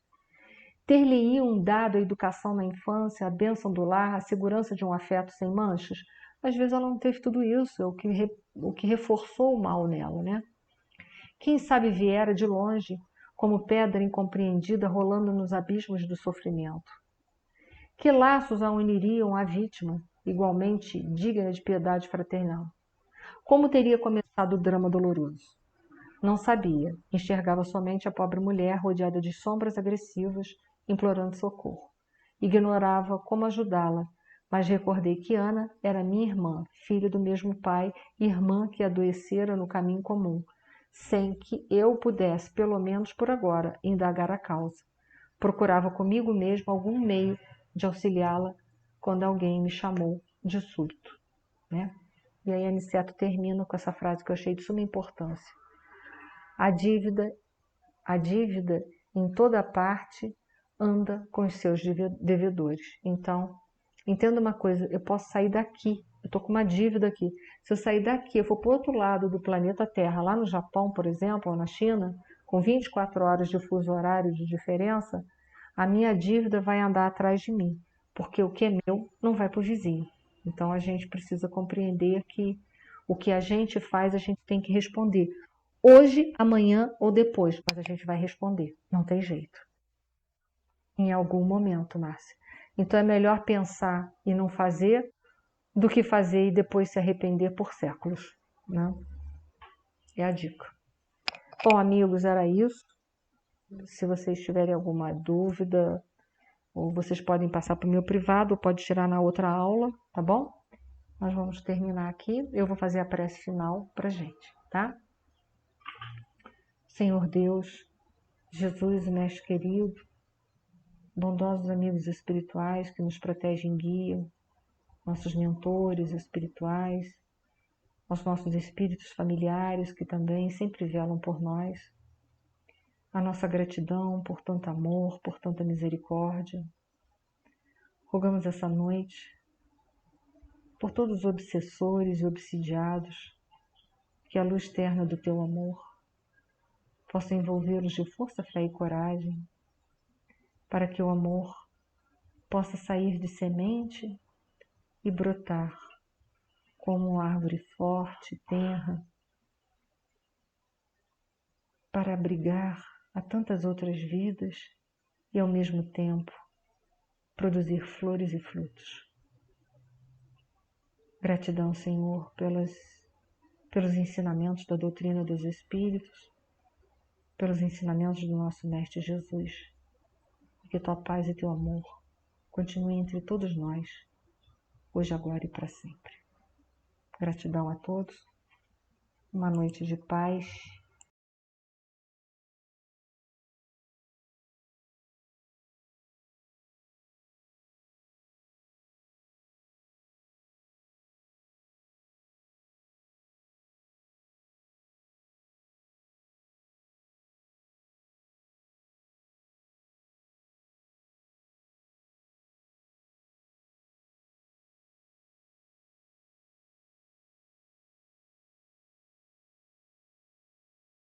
Ter-lhe-iam dado a educação na infância, a bênção do lar, a segurança de um afeto sem manchas? Às vezes ela não teve tudo isso, é o que reforçou o mal nela, né? Quem sabe viera de longe, como pedra incompreendida rolando nos abismos do sofrimento. Que laços a uniriam à vítima, igualmente digna de piedade fraternal? Como teria começado o drama doloroso? Não sabia, enxergava somente a pobre mulher rodeada de sombras agressivas, implorando socorro. Ignorava como ajudá-la, mas recordei que Ana era minha irmã, filha do mesmo pai, irmã que adoecera no caminho comum, sem que eu pudesse, pelo menos por agora, indagar a causa. Procurava comigo mesmo algum meio de auxiliá-la quando alguém me chamou de súbito, né? E aí Aniceto termina com essa frase que eu achei de suma importância. A dívida em toda parte anda com os seus devedores. Então, entenda uma coisa, eu posso sair daqui, eu estou com uma dívida aqui. Se eu sair daqui, eu for para o outro lado do planeta Terra, lá no Japão, por exemplo, ou na China, com 24 horas de fuso horário de diferença, a minha dívida vai andar atrás de mim, porque o que é meu não vai para o vizinho. Então, a gente precisa compreender que o que a gente faz, a gente tem que responder. Hoje, amanhã ou depois, mas a gente vai responder, não tem jeito. Em algum momento, Márcia. Então é melhor pensar e não fazer do que fazer e depois se arrepender por séculos, né? É a dica. Bom, amigos, era isso. Se vocês tiverem alguma dúvida, ou vocês podem passar para o meu privado, ou pode tirar na outra aula, tá bom? Nós vamos terminar aqui. Eu vou fazer a prece final para gente, tá? Senhor Deus, Jesus, Mestre querido, bondosos amigos espirituais que nos protegem e guiam, nossos mentores espirituais, aos nossos espíritos familiares que também sempre velam por nós, a nossa gratidão por tanto amor, por tanta misericórdia. Rogamos essa noite por todos os obsessores e obsidiados, que a luz terna do teu amor possa envolvê-los de força, fé e coragem, para que o amor possa sair de semente e brotar como uma árvore forte, tenra, para abrigar a tantas outras vidas e, ao mesmo tempo, produzir flores e frutos. Gratidão, Senhor, pelos ensinamentos da doutrina dos Espíritos, pelos ensinamentos do nosso Mestre Jesus, e que tua paz e teu amor continuem entre todos nós, hoje, agora e para sempre. Gratidão a todos, uma noite de paz